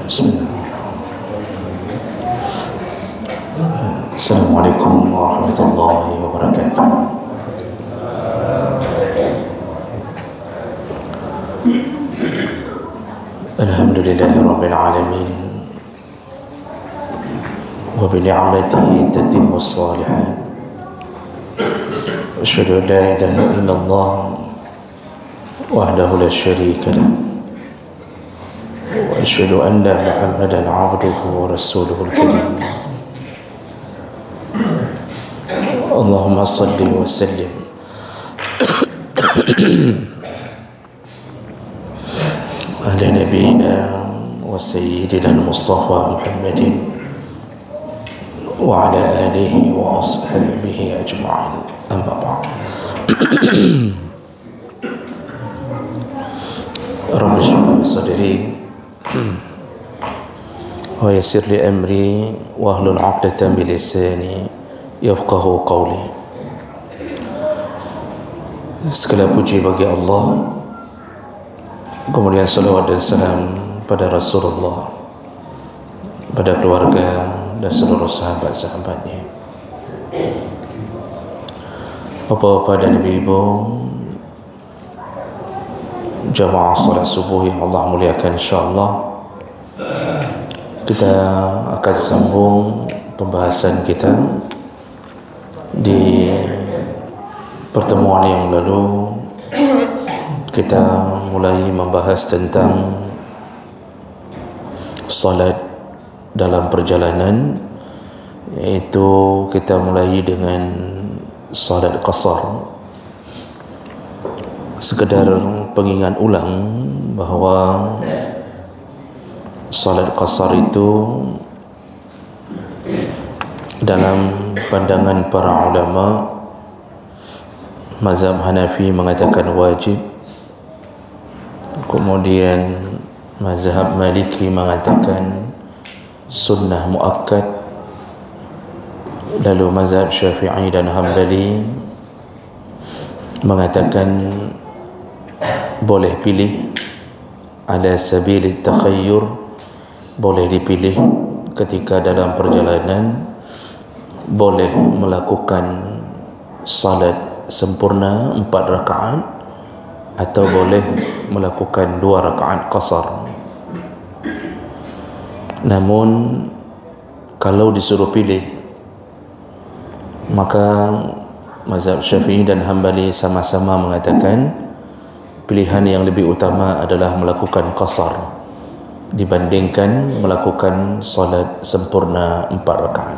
Bismillah. Assalamualaikum warahmatullahi wabarakatuh. Alhamdulillahi rabbil alamin wa bi ni'matihi tatimmu shalihat. Asyhadu an la ilaha illallah wahdahu la syarika lah. Wa asyhadu anna Muhammadan 'abduhu wa rasuluhul karim. Allahumma salli wa sallim ala nabiyyina wa sayyidina al-Mustafa Muhammadin wa ala alihi wa ashabihi ajma'in. Amma ba'd. Rabbi shrah li sadri wa yassir li amri wa hlul 'uqdatam min lisani yafqahu qawli. Segala puji bagi Allah, kemudian salawat dan salam pada Rasulullah, pada keluarga dan seluruh sahabat-sahabatnya. Bapak-bapak dan ibu-ibu, jamaah salat subuh yang Allah muliakan, insyaAllah kita akan sambung pembahasan kita di pertemuan yang lalu. Kita mulai membahas tentang salat dalam perjalanan, iaitu kita mulai dengan salat qasar. Sekedar pengingat ulang bahawa salat qasar itu dalam pandangan para ulama mazhab Hanafi mengatakan wajib, kemudian mazhab Maliki mengatakan sunnah muakkad, lalu mazhab Syafi'i dan Hambali mengatakan boleh pilih, ala sabilit takhayyur, boleh dipilih ketika dalam perjalanan, boleh melakukan salat sempurna 4 rakaat atau boleh melakukan 2 rakaat qasar. Namun kalau disuruh pilih, maka mazhab Syafi'i dan Hambali sama-sama mengatakan pilihan yang lebih utama adalah melakukan qasar dibandingkan melakukan salat sempurna 4 rakaat.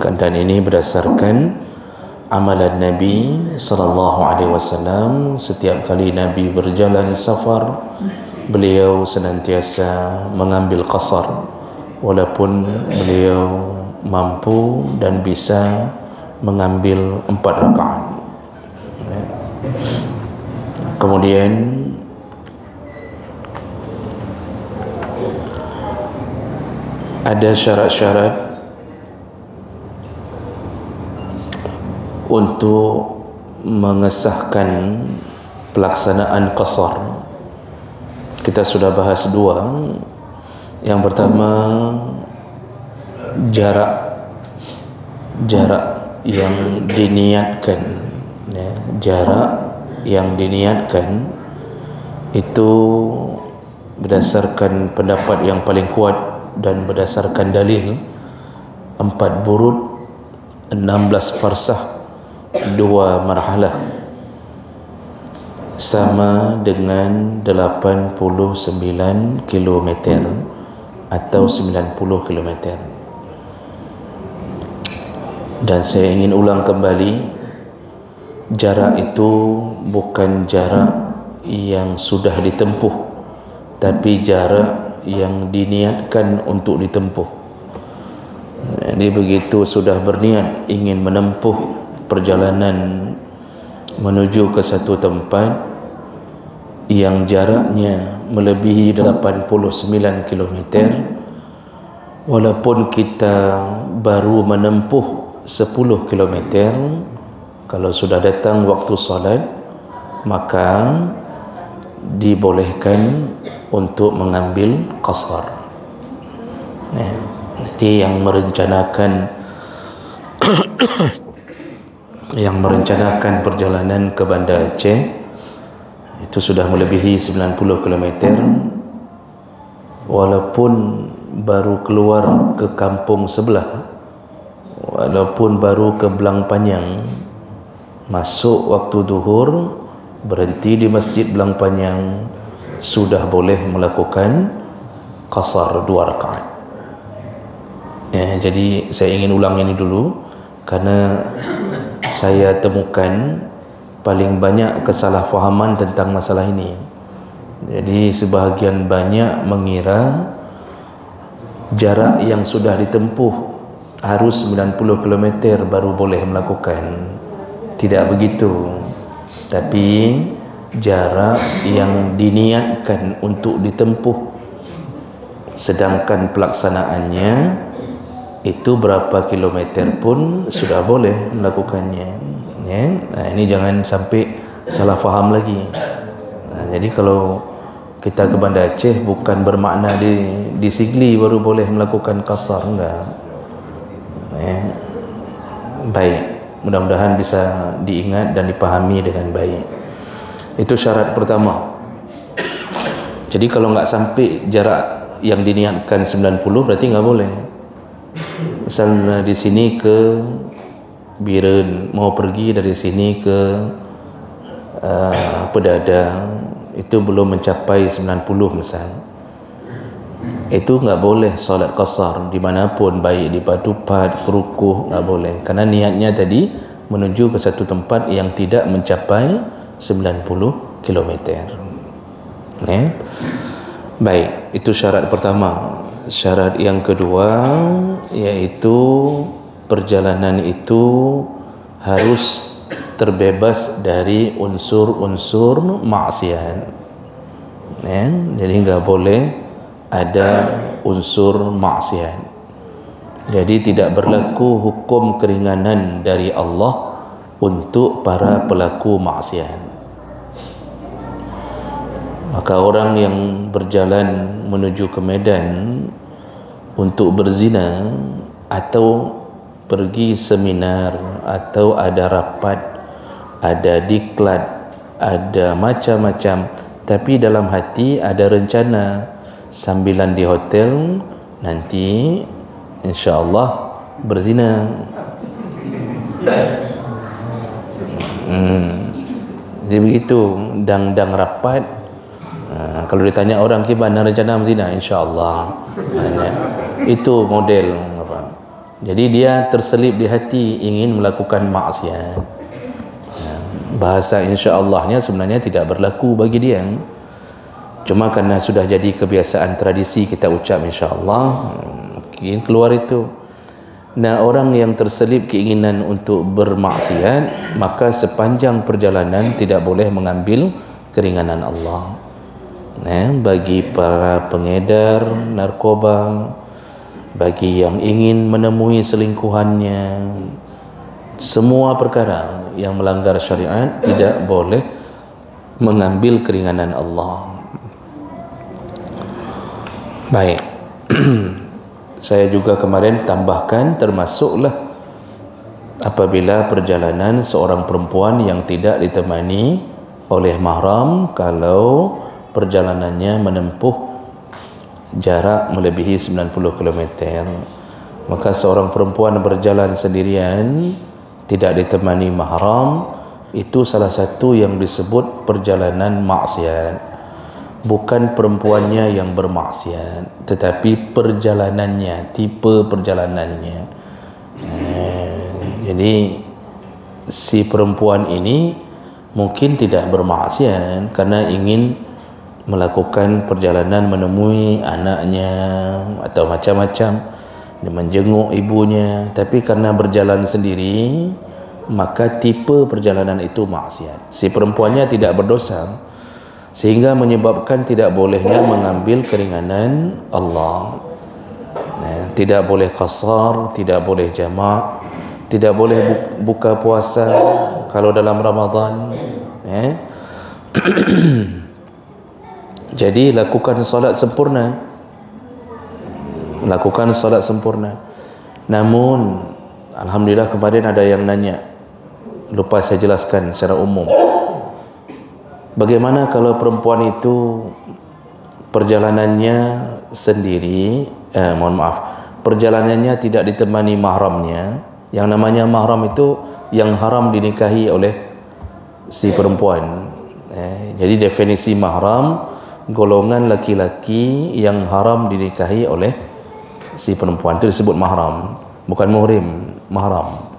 Dan ini berdasarkan amalan Nabi sallallahu alaihi wasallam. Setiap kali Nabi berjalan safar, beliau senantiasa mengambil qasar walaupun beliau mampu dan bisa mengambil 4 rakaat. Kemudian ada syarat-syarat untuk mengesahkan pelaksanaan qasar. Kita sudah bahas 2. Yang pertama, jarak yang diniatkan, jarak yang diniatkan itu berdasarkan pendapat yang paling kuat dan berdasarkan dalil 4 burud 16 farsah 2 marhalah sama dengan 89 km atau 90 km. Dan saya ingin ulang kembali, jarak itu bukan jarak yang sudah ditempuh, tapi jarak yang diniatkan untuk ditempuh. Jadi begitu sudah berniat ingin menempuh perjalanan menuju ke satu tempat yang jaraknya melebihi 89 km, walaupun kita baru menempuh 10 km, kalau sudah datang waktu salat, maka dibolehkan untuk mengambil qasar. Jadi yang merencanakan perjalanan ke Banda Aceh itu sudah melebihi 90 km, walaupun baru keluar ke kampung sebelah, walaupun baru ke Belang Panjang, masuk waktu duhur, berhenti di Masjid Belang Panjang, sudah boleh melakukan qasar 2 rakaat. Jadi saya ingin ulang ini dulu karena saya temukan paling banyak kesalahfahaman tentang masalah ini. Jadi sebahagian banyak mengira jarak yang sudah ditempuh harus 90 km baru boleh melakukan. Tidak begitu. Tapi jarak yang diniatkan untuk ditempuh, sedangkan pelaksanaannya itu berapa kilometer pun sudah boleh melakukannya. Ini jangan sampai salah faham lagi. Jadi kalau kita ke Banda Aceh bukan bermakna di Sigli baru boleh melakukan qasar, enggak. Baik, mudah-mudahan bisa diingat dan dipahami dengan baik. Itu syarat pertama. Jadi kalau enggak sampai jarak yang diniatkan 90 berarti enggak boleh. Misalnya di sini ke Biren, mau pergi dari sini ke Pedadang, itu belum mencapai 90 misal, itu enggak boleh solat qasar dimanapun, baik di Patupat, Kerukuh, enggak boleh, karena niatnya tadi menuju ke satu tempat yang tidak mencapai 90 km. Baik, itu syarat pertama. Syarat yang kedua yaitu perjalanan itu harus terbebas dari unsur-unsur maksiat. Jadi enggak boleh ada unsur maksiat. Jadi tidak berlaku hukum keringanan dari Allah untuk para pelaku maksiat. Maka orang yang berjalan menuju ke Medan untuk berzina, atau pergi seminar, atau ada rapat, ada diklat, ada macam-macam, tapi dalam hati ada rencana sambilan di hotel nanti insya-Allah berzina. Jadi begitu, dang-dang rapat. Kalau ditanya orang gimana rencana berzina, insya-Allah. Itu model apa? Jadi dia terselip di hati ingin melakukan maksiat. Bahasa insya-Allahnya sebenarnya tidak berlaku bagi dia. Cuma karena sudah jadi kebiasaan tradisi kita ucap insya-Allah, mungkin keluar itu. Nah, orang yang terselip keinginan untuk bermaksiat, maka sepanjang perjalanan tidak boleh mengambil keringanan Allah. Bagi para pengedar narkoba, bagi yang ingin menemui selingkuhannya, semua perkara yang melanggar syariat tidak boleh mengambil keringanan Allah. Baik. Saya juga kemarin tambahkan, termasuklah apabila perjalanan seorang perempuan yang tidak ditemani oleh mahram, kalau perjalanannya menempuh jarak melebihi 90 km, maka seorang perempuan berjalan sendirian tidak ditemani mahram, itu salah satu yang disebut perjalanan maksiat. Bukan perempuannya yang bermaksiat, tetapi perjalanannya, tipe perjalanannya. Jadi si perempuan ini mungkin tidak bermaksiat karena ingin melakukan perjalanan menemui anaknya atau macam-macam, menjenguk ibunya, tapi karena berjalan sendiri maka tipe perjalanan itu maksiat. Si perempuannya tidak berdosa, sehingga menyebabkan tidak bolehnya mengambil keringanan Allah. Tidak boleh qasar, tidak boleh jamak, tidak boleh buka puasa kalau dalam Ramadan. Jadi lakukan solat sempurna, lakukan solat sempurna. Namun alhamdulillah kemarin ada yang nanya, lupa saya jelaskan secara umum, bagaimana kalau perempuan itu perjalanannya sendiri, mohon maaf, perjalanannya tidak ditemani mahramnya. Yang namanya mahram itu yang haram dinikahi oleh si perempuan. Jadi definisi mahram, golongan laki-laki yang haram dinikahi oleh si perempuan, itu disebut mahram, bukan muhrim. Mahram,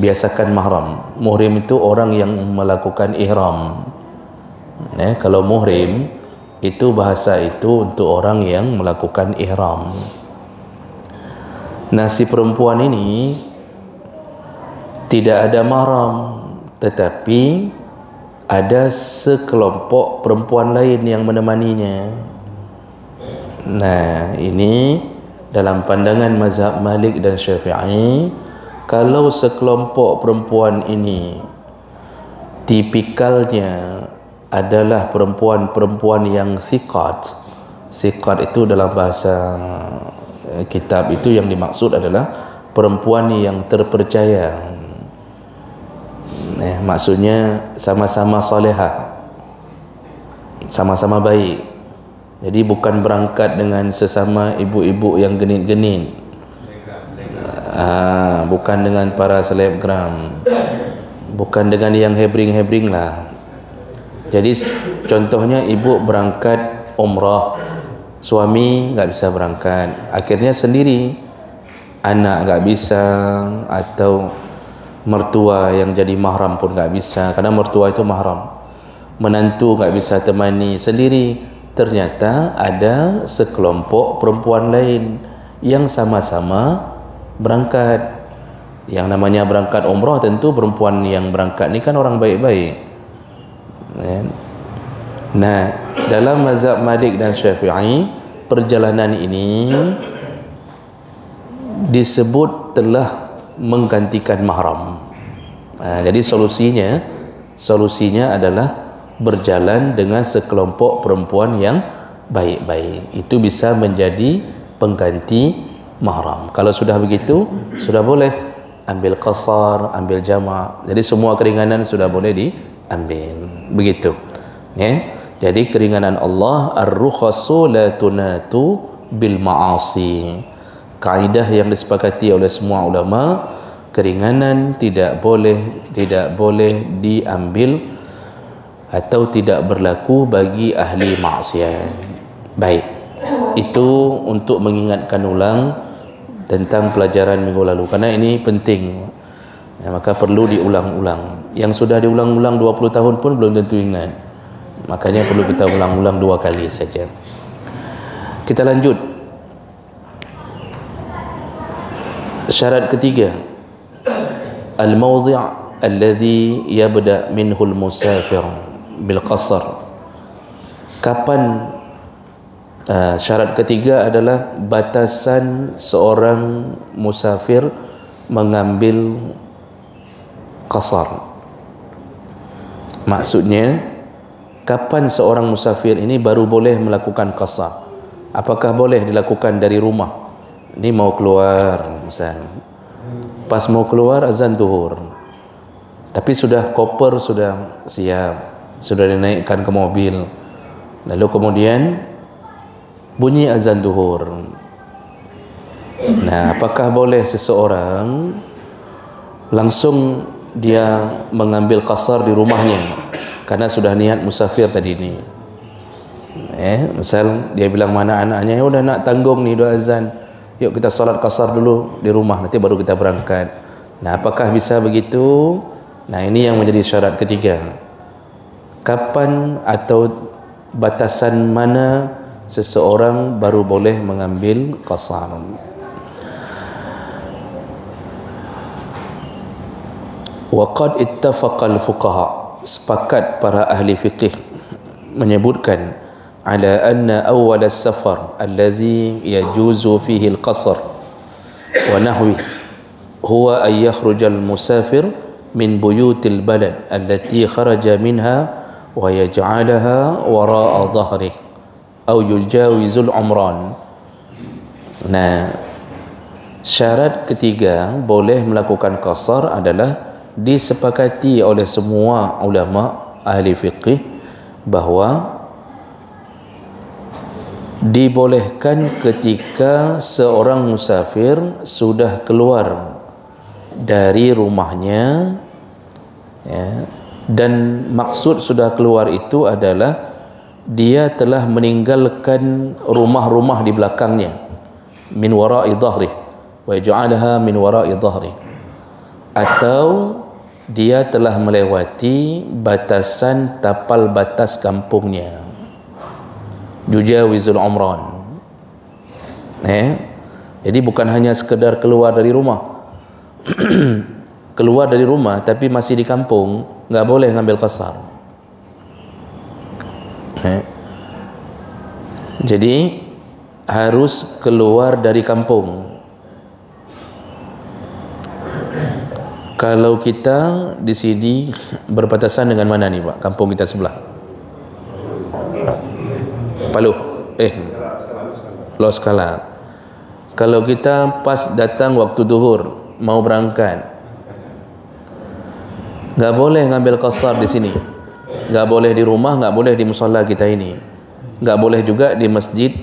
biasakan mahram. Muhrim itu orang yang melakukan ihram. Kalau muhrim itu bahasa itu untuk orang yang melakukan ihram. Nah, si perempuan ini tidak ada mahram, tetapi ada sekelompok perempuan lain yang menemaninya. Nah, ini dalam pandangan mazhab Malik dan Syafi'i, kalau sekelompok perempuan ini tipikalnya adalah perempuan-perempuan yang siqat. Siqat itu dalam bahasa kitab itu yang dimaksud adalah perempuan yang terpercaya. Maksudnya sama-sama salihah, sama-sama baik. Jadi bukan berangkat dengan sesama ibu-ibu yang genit-genit, bukan dengan para selebgram, bukan dengan yang hebring-hebring lah. Jadi contohnya ibu berangkat umrah, suami nggak bisa berangkat, akhirnya sendiri, anak nggak bisa, atau mertua yang jadi mahram pun nggak bisa, karena mertua itu mahram. Menantu nggak bisa temani, sendiri. Ternyata ada sekelompok perempuan lain yang sama-sama berangkat. Yang namanya berangkat umrah, tentu perempuan yang berangkat ni kan orang baik-baik. Nah, dalam mazhab Malik dan Syafi'i, perjalanan ini disebut telah menggantikan mahram. Jadi solusinya adalah berjalan dengan sekelompok perempuan yang baik-baik. Itu bisa menjadi pengganti mahram. Kalau sudah begitu, sudah boleh ambil qasar, ambil jama'. Jadi semua keringanan sudah boleh diambil. Begitu. Jadi keringanan Allah, ar-rukhasu la tunatu bil ma'asi. Kaedah yang disepakati oleh semua ulama, keringanan tidak boleh diambil atau tidak berlaku bagi ahli maksiat. Baik, itu untuk mengingatkan ulang tentang pelajaran minggu lalu, karena ini penting, maka perlu diulang-ulang. Yang sudah diulang-ulang 20 tahun pun belum tentu ingat, makanya perlu kita ulang-ulang 2 kali saja. Kita lanjut. Syarat ketiga, al-mawdi' alladhi yabda' minhu al-musafir bil qasar. Kapan syarat ketiga adalah batasan seorang musafir mengambil qasar. Maksudnya, kapan seorang musafir ini baru boleh melakukan qasar? Apakah boleh dilakukan dari rumah? Ini mau keluar, misal pas mau keluar azan zuhur, tapi sudah koper sudah siap, sudah dinaikkan ke mobil, lalu kemudian bunyi azan zuhur. Nah, apakah boleh seseorang langsung dia mengambil qasar di rumahnya karena sudah niat musafir tadi ni? Misal dia bilang mana anaknya, ya udah nak tanggung ni dua azan, yuk kita solat qasar dulu di rumah, nanti baru kita berangkat. Nah, apakah bisa begitu? Nah, ini yang menjadi syarat ketiga. Kapan atau batasan mana seseorang baru boleh mengambil qasar? Wa qad ittafaqa al-fuqaha, sepakat para ahli fiqh menyebutkan ala anna awwal as-safar allazi yajuzu fihi al-qasr wa nahwi huwa an yakhruja al-musafir min buyutil balad allati kharaja minha wa yaj'alaha wara'a dhahrihi. au yujawizul umran. Nah, syarat ketiga boleh melakukan qasar adalah disepakati oleh semua ulama ahli fiqih bahawa dibolehkan ketika seorang musafir sudah keluar dari rumahnya, ya, dan maksud sudah keluar itu adalah dia telah meninggalkan rumah-rumah di belakangnya, min wara'i dhahri wa ja'alaha min wara'i dhahri, atau dia telah melewati batasan tapal batas kampungnya, yujawizul umran. Jadi bukan hanya sekedar keluar dari rumah keluar dari rumah tapi masih di kampung, nggak boleh ngambil qasar. Jadi harus keluar dari kampung. Kalau kita di sini berbatasan dengan mana nih Pak? Kampung kita sebelah. Palu. Loskala. Kalau kita pas datang waktu duhur mau berangkat, nggak boleh ngambil qasar di sini. Nggak boleh di rumah, nggak boleh di musalla kita ini, nggak boleh juga di masjid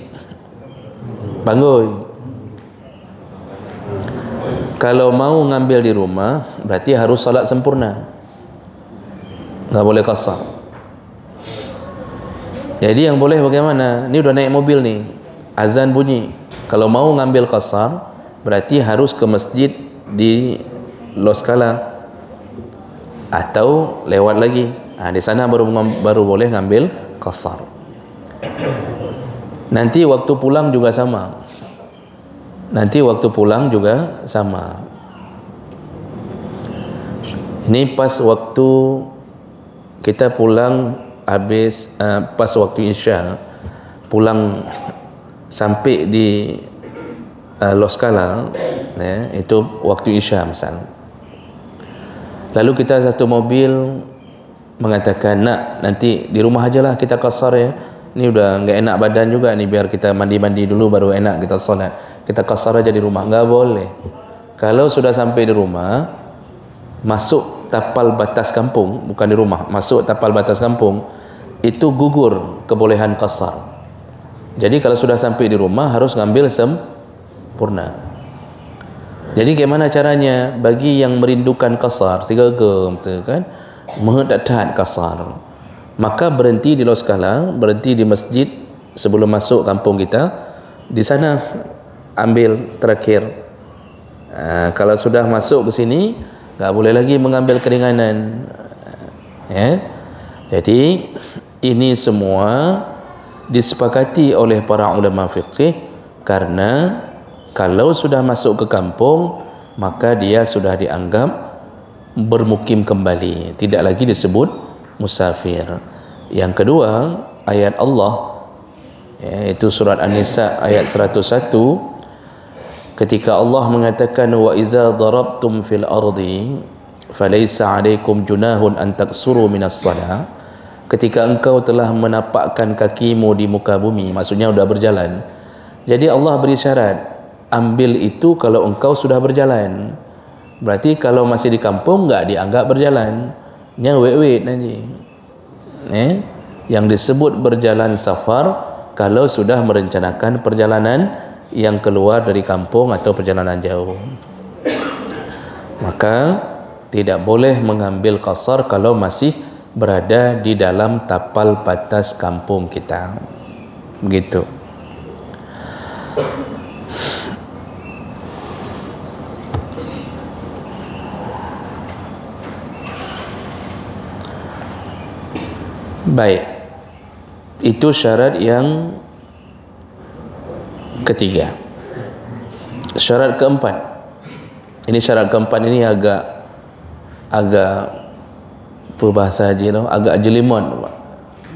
Bangui. Kalau mau ngambil di rumah berarti harus salat sempurna, nggak boleh qasar. Jadi yang boleh bagaimana? Ini udah naik mobil nih, azan bunyi. Kalau mau ngambil qasar berarti harus ke masjid di Loskala atau lewat lagi. Di sana baru boleh ngambil qasar. Nanti waktu pulang juga sama. Ini pas waktu kita pulang habis pas waktu Isya, pulang sampai di Loskala, ya, itu waktu Isya misal. Lalu kita satu mobil mengatakan, nak nanti di rumah aja lah kita qasar ya, ini udah nggak enak badan juga nih, biar kita mandi dulu baru enak kita solat, kita qasar aja di rumah. Nggak boleh. Kalau sudah sampai di rumah, masuk tapal batas kampung, bukan di rumah, masuk tapal batas kampung, itu gugur kebolehan qasar. Jadi kalau sudah sampai di rumah harus ngambil sempurna. Jadi bagaimana caranya bagi yang merindukan qasar, sigagam kan, menghadap qasar, maka berhenti di Loskala, berhenti di masjid sebelum masuk kampung kita, di sana ambil terakhir. Kalau sudah masuk ke sini tak boleh lagi mengambil keringanan, ya. Jadi ini semua disepakati oleh para ulama fiqih, karena kalau sudah masuk ke kampung maka dia sudah dianggap bermukim kembali, tidak lagi disebut musafir. Yang kedua, ayat Allah, yaitu surat An-Nisa ayat 101, ketika Allah mengatakan wa iza darabtum fil ardi falaysa 'alaikum junahun an taksuru minas salah, ketika engkau telah menapakkan kakimu di muka bumi, maksudnya sudah berjalan. Jadi Allah beri syarat, ambil itu kalau engkau sudah berjalan. Berarti kalau masih di kampung enggak dianggap berjalan, wait nanti. Yang disebut berjalan safar kalau sudah merencanakan perjalanan yang keluar dari kampung atau perjalanan jauh. Maka tidak boleh mengambil qasar kalau masih berada di dalam tapal batas kampung kita. Begitu. Baik, itu syarat yang ketiga. Syarat keempat, ini syarat keempat ini agak apa bahasa haji lah, agak jelimat.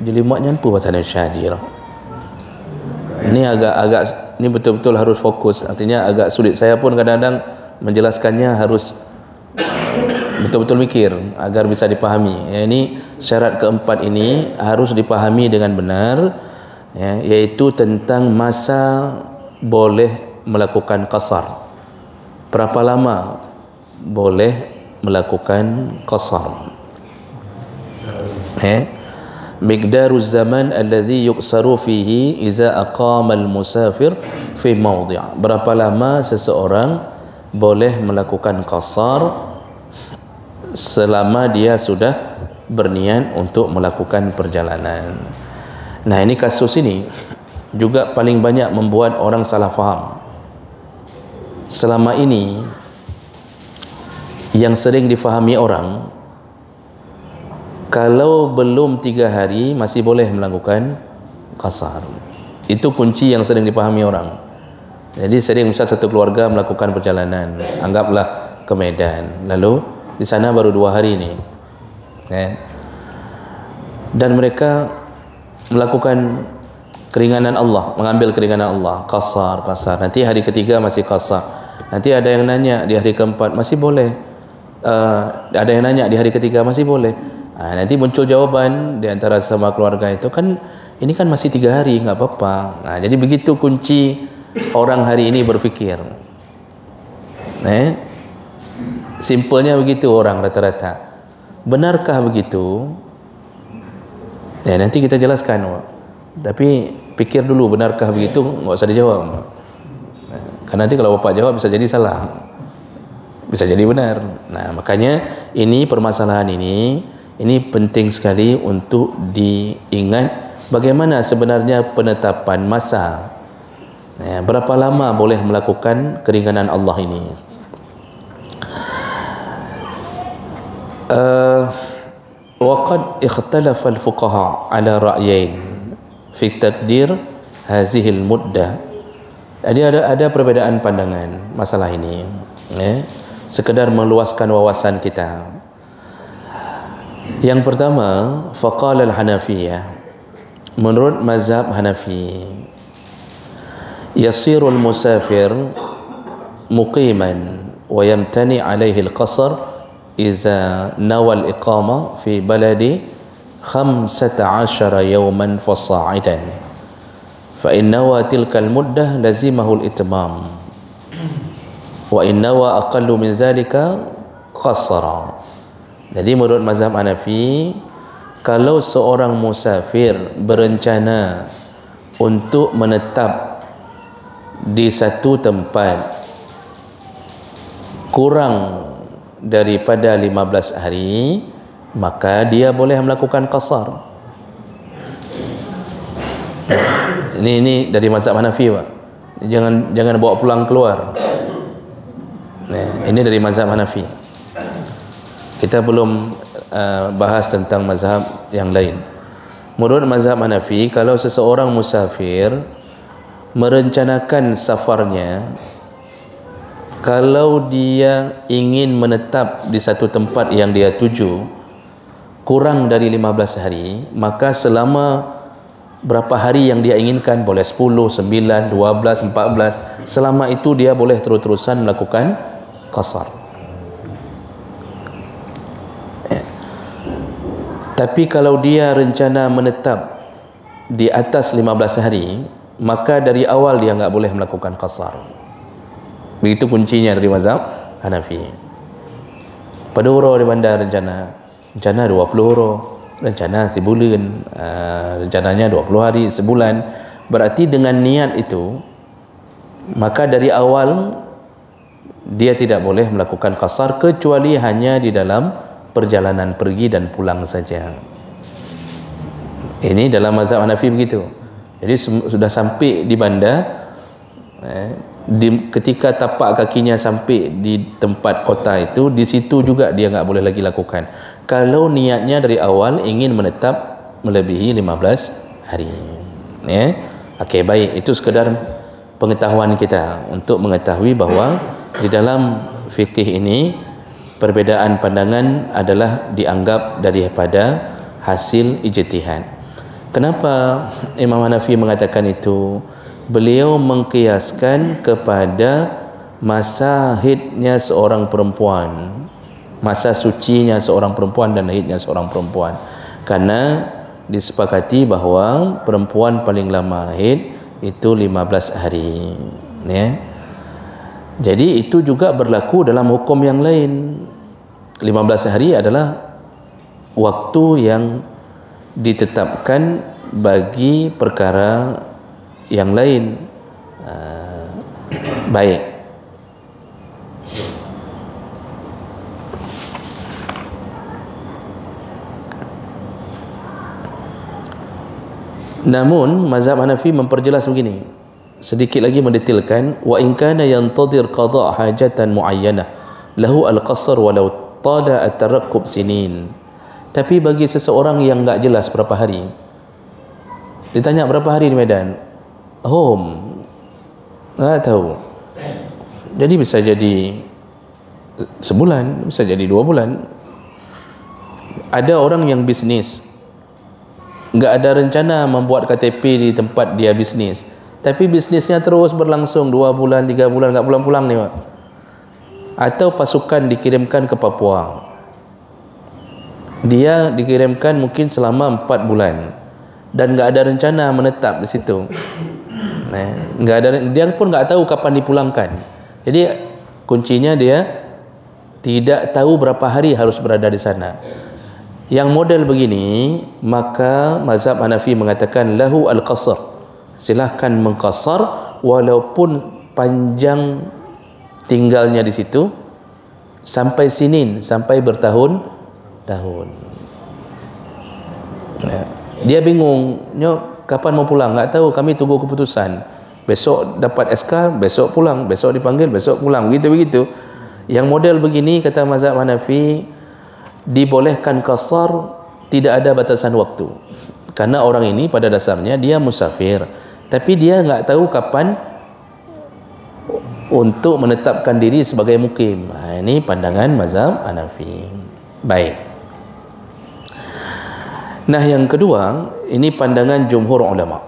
Jelimatnya apa bahasa Indonesia haji lah. Ini agak ini betul-betul harus fokus. Artinya agak sulit. Saya pun kadang-kadang menjelaskannya harus betul-betul mikir agar bisa dipahami. Ini syarat keempat ini harus dipahami dengan benar. ya, iaitu tentang masa boleh melakukan qasar. Berapa lama boleh melakukan qasar? Miqdaru zaman allazi yuqsaru fihi iza aqama al-musafir fi mawdi'. Berapa lama seseorang boleh melakukan qasar selama dia sudah berniat untuk melakukan perjalanan. Nah, ini kasus ini juga paling banyak membuat orang salah faham. Selama ini yang sering difahami orang, kalau belum 3 hari masih boleh melakukan qasar. Itu kunci yang sering dipahami orang. Jadi sering misal satu keluarga melakukan perjalanan, anggaplah ke Medan, lalu di sana baru 2 hari ni, kan? Dan mereka melakukan keringanan Allah, mengambil keringanan Allah, qasar. Nanti hari ketiga masih qasar. Nanti ada yang nanya di hari keempat masih boleh. Ada yang nanya di hari ketiga masih boleh. Nanti muncul jawaban di antara sama keluarga itu, kan ini kan masih 3 hari, nggak apa-apa. Jadi begitu kunci orang hari ini berfikir. Simpelnya begitu orang rata-rata. Benarkah begitu? Ya, nanti kita jelaskan. Tapi pikir dulu, benarkah begitu? Nggak usah dijawab. Karena nanti kalau bapak jawab bisa jadi salah, bisa jadi benar. Nah, makanya ini permasalahan ini penting sekali untuk diingat bagaimana sebenarnya penetapan masa. Berapa lama boleh melakukan keringanan Allah ini? Waqad ikhtalafa al-fuqaha ala ra'yain fi taqdir hazihi al-muddah. Jadi ada perbezaan pandangan masalah ini, sekedar meluaskan wawasan kita. Yang pertama, faqala al-Hanafiyah, menurut mazhab Hanafi, yasiru al-musafir muqiman wa yamtani alaihi al-qasr iza nawal iqama fi baladi 15 yawman fasa'idan fa innawa tilkal muddah lazimahul itmam wa innawa aqallu min zalika qasara. Jadi menurut mazhab Hanafi, kalau seorang musafir berencana untuk menetap di satu tempat kurang daripada 15 hari, maka dia boleh melakukan qasar. Ini dari mazhab Hanafi, Pak. Jangan bawa pulang keluar. Ini dari mazhab Hanafi. Kita belum bahas tentang mazhab yang lain. Menurut mazhab Hanafi, kalau seseorang musafir merencanakan safarnya, kalau dia ingin menetap di satu tempat yang dia tuju kurang dari 15 hari, maka selama berapa hari yang dia inginkan, boleh 10, 9, 12, 14, selama itu dia boleh terus-terusan melakukan qasar. Tapi kalau dia rencana menetap di atas 15 hari, maka dari awal dia enggak boleh melakukan qasar. Begitu kuncinya dari mazhab Hanafi. Pada huro di bandar rencana 20 huro, rencana sebulan, rencananya 20 hari, sebulan. Berarti dengan niat itu, maka dari awal dia tidak boleh melakukan qasar kecuali hanya di dalam perjalanan pergi dan pulang saja. Ini dalam mazhab Hanafi begitu. Jadi sudah sampai di bandar, ketika tapak kakinya sampai di tempat kota itu, di situ juga dia enggak boleh lagi lakukan. Kalau niatnya dari awal ingin menetap melebihi 15 hari. Okey, baik, itu sekadar pengetahuan kita untuk mengetahui bahawa di dalam fikih ini perbezaan pandangan adalah dianggap daripada hasil ijtihad. Kenapa Imam Hanafi mengatakan itu? Beliau mengkiaskan kepada masa haidnya seorang perempuan, masa sucinya seorang perempuan dan haidnya seorang perempuan. Karena disepakati bahawa perempuan paling lama haid itu 15 hari, ya. Jadi itu juga berlaku dalam hukum yang lain. 15 hari adalah waktu yang ditetapkan bagi perkara yang lain. Baik. Namun mazhab Hanafi memperjelas begini, sedikit lagi mendetailkan, wa in kana yantadir qada' hajatan muayyanah lahu al-qasr walau tala at-taraqqub sinin. Tapi bagi seseorang yang enggak jelas berapa hari, ditanya berapa hari di Medan, enggak tahu, jadi bisa jadi sebulan, bisa jadi 2 bulan. Ada orang yang bisnis, enggak ada rencana membuat KTP di tempat dia bisnis, tapi bisnisnya terus berlangsung 2 bulan, 3 bulan, enggak pulang-pulang ni, Pak. Atau pasukan dikirimkan ke Papua, dia dikirimkan mungkin selama 4 bulan dan enggak ada rencana menetap di situ. Enggak ada, dia pun enggak tahu kapan dipulangkan. Jadi kuncinya dia tidak tahu berapa hari harus berada di sana. Yang model begini, maka mazhab Hanafi mengatakan lahu al-qasr, silahkan mengqasar walaupun panjang tinggalnya di situ sampai sinin, sampai bertahun-tahun. Dia bingung, kapan mau pulang, enggak tahu, kami tunggu keputusan. Besok dapat SK, besok pulang, besok dipanggil, besok pulang, begitu-begitu. Yang model begini, kata mazhab Hanafi, dibolehkan qasar, tidak ada batasan waktu. Karena orang ini pada dasarnya dia musafir, tapi dia enggak tahu kapan untuk menetapkan diri sebagai mukim. Ini pandangan mazhab Hanafi. Baik. Nah, yang kedua, ini pandangan jumhur ulama.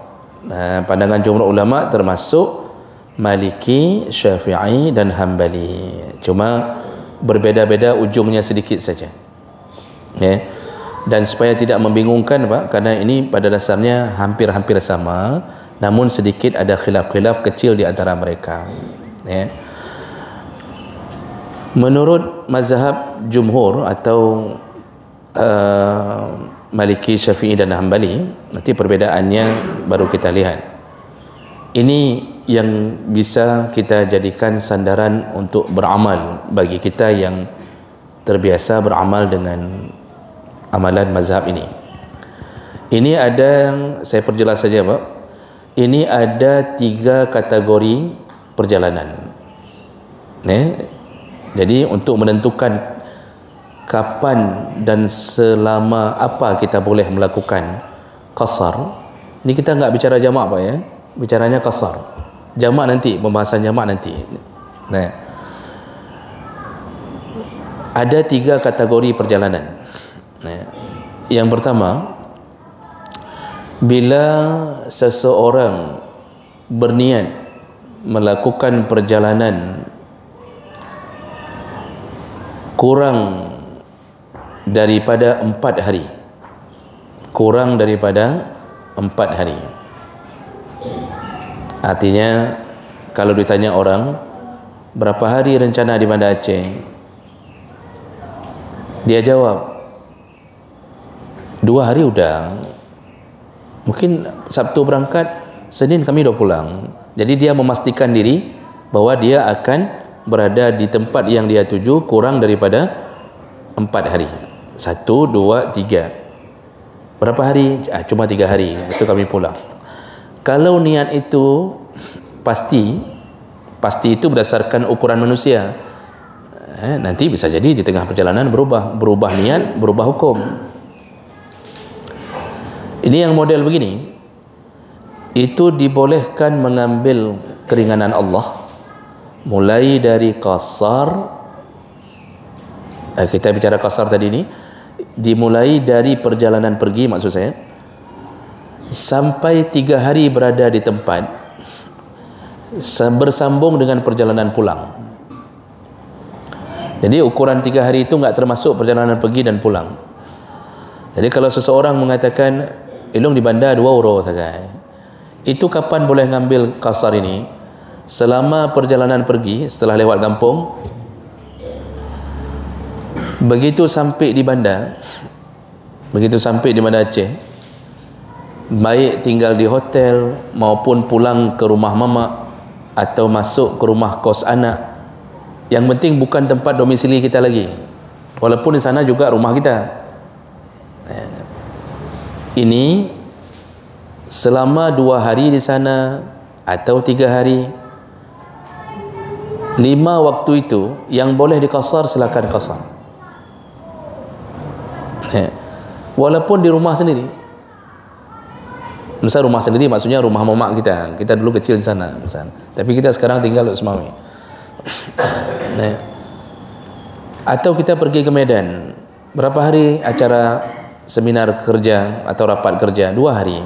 Pandangan jumhur ulama termasuk Maliki, Syafi'i dan Hambali. Cuma berbeza-beza ujungnya sedikit saja. Ya. Dan supaya tidak membingungkan, Pak, karena ini pada dasarnya hampir-hampir sama, namun sedikit ada khilaf-khilaf kecil di antara mereka. Ya. Menurut mazhab jumhur atau Maliki, Syafi'i dan Hambali, nanti perbedaannya baru kita lihat. Ini yang bisa kita jadikan sandaran untuk beramal bagi kita yang terbiasa beramal dengan amalan mazhab ini. Ini ada, saya perjelas saja, Pak. Ini ada 3 kategori perjalanan. Jadi untuk menentukan kapan dan selama apa kita boleh melakukan qasar, ini kita enggak bicara jamak, Pak, ya. Bicaranya qasar. Jamak nanti, pembahasan jamak nanti. Ada 3 kategori perjalanan. Yang pertama, bila seseorang berniat melakukan perjalanan kurang daripada 4 hari, kurang daripada 4 hari. Artinya kalau ditanya orang berapa hari rencana di Banda Aceh, dia jawab 2 hari udah, mungkin Sabtu berangkat, Senin kami udah pulang. Jadi dia memastikan diri bahwa dia akan berada di tempat yang dia tuju kurang daripada 4 hari. 1, 2, 3. Berapa hari? Cuma 3 hari, besok kami pulang. Kalau niat itu pasti itu berdasarkan ukuran manusia. Nanti bisa jadi di tengah perjalanan berubah niat, berubah hukum. Ini yang model begini, itu dibolehkan mengambil keringanan Allah mulai dari qasar. Kita bicara qasar tadi ini, dimulai dari perjalanan pergi, maksud saya, sampai 3 hari berada di tempat, bersambung dengan perjalanan pulang. Jadi ukuran 3 hari itu enggak termasuk perjalanan pergi dan pulang. Jadi kalau seseorang mengatakan Ilung di bandar 2 euro saja. Itu kapan boleh ngambil qasar ini? Selama perjalanan pergi, setelah lewat kampung, begitu sampai di bandar Aceh, baik tinggal di hotel maupun pulang ke rumah mama atau masuk ke rumah kos anak, yang penting bukan tempat domisili kita lagi, walaupun di sana juga rumah kita. Ini selama 2 hari di sana atau 3 hari, 5 waktu itu yang boleh dikasar, silakan kasar. Walaupun di rumah sendiri. Misal rumah sendiri maksudnya rumah mamak kita. Kita dulu kecil di sana misal. Tapi kita sekarang tinggal di Semawi. Atau kita pergi ke Medan. Berapa hari acara seminar kerja atau rapat kerja? 2 hari.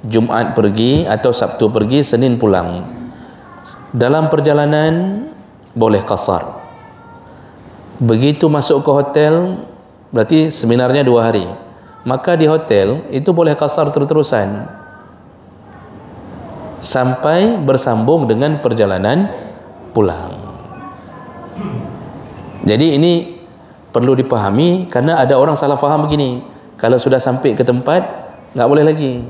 Jumat pergi atau Sabtu pergi, Senin pulang. Dalam perjalanan boleh qasar. Begitu masuk ke hotel, berarti seminarnya 2 hari. Maka di hotel itu boleh qasar terus-terusan sampai bersambung dengan perjalanan pulang. Jadi ini perlu dipahami, karena ada orang salah faham begini, kalau sudah sampai ke tempat nggak boleh lagi.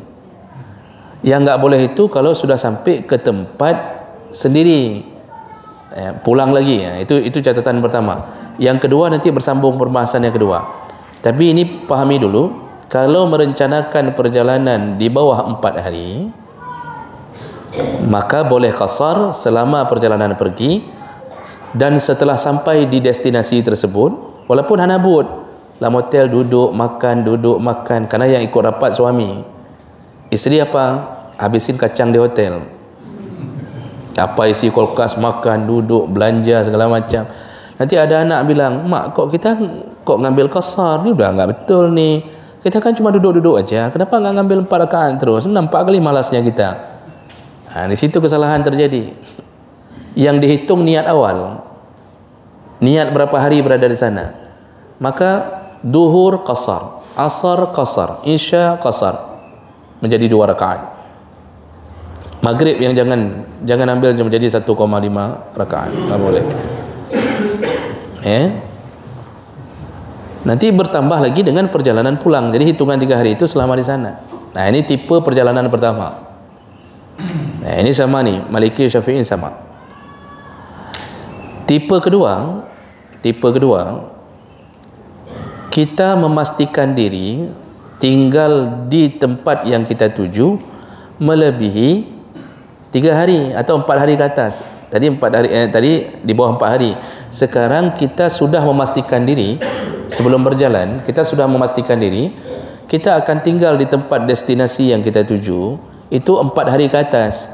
Yang nggak boleh itu kalau sudah sampai ke tempat sendiri, pulang lagi. Itu catatan pertama. Yang kedua nanti bersambung perbahasan yang kedua. Tapi ini pahami dulu, kalau merencanakan perjalanan di bawah 4 hari, maka boleh qasar selama perjalanan pergi, dan setelah sampai di destinasi tersebut, walaupun hanabut dalam hotel, duduk makan, karena yang ikut rapat suami, isteri apa? Habisin kacang di hotel, apa isi kulkas, makan, duduk, belanja segala macam. Nanti ada anak bilang, mak, kita ngambil qasar ni udah nggak betul ni, kita kan cuma duduk-duduk aja, kenapa nggak ngambil 4 rakaat terus? Nampak kali malasnya kita. Di situ kesalahan terjadi. Yang dihitung niat awal, niat berapa hari berada di sana. Maka duhur qasar, asar qasar, isya qasar, menjadi 2 rakaat. Maghrib yang jangan ambil menjadi 1,5 rakaat, nggak boleh. Nanti bertambah lagi dengan perjalanan pulang. Jadi hitungan 3 hari itu selama di sana. Nah, ini tipe perjalanan pertama. Nah, ini sama nih, Maliki Syafi'i sama. Tipe kedua, kita memastikan diri tinggal di tempat yang kita tuju melebihi 3 hari atau 4 hari ke atas. Tadi 4 hari, tadi di bawah 4 hari. Sekarang kita sudah memastikan diri, sebelum berjalan kita sudah memastikan diri kita akan tinggal di tempat destinasi yang kita tuju itu 4 hari ke atas.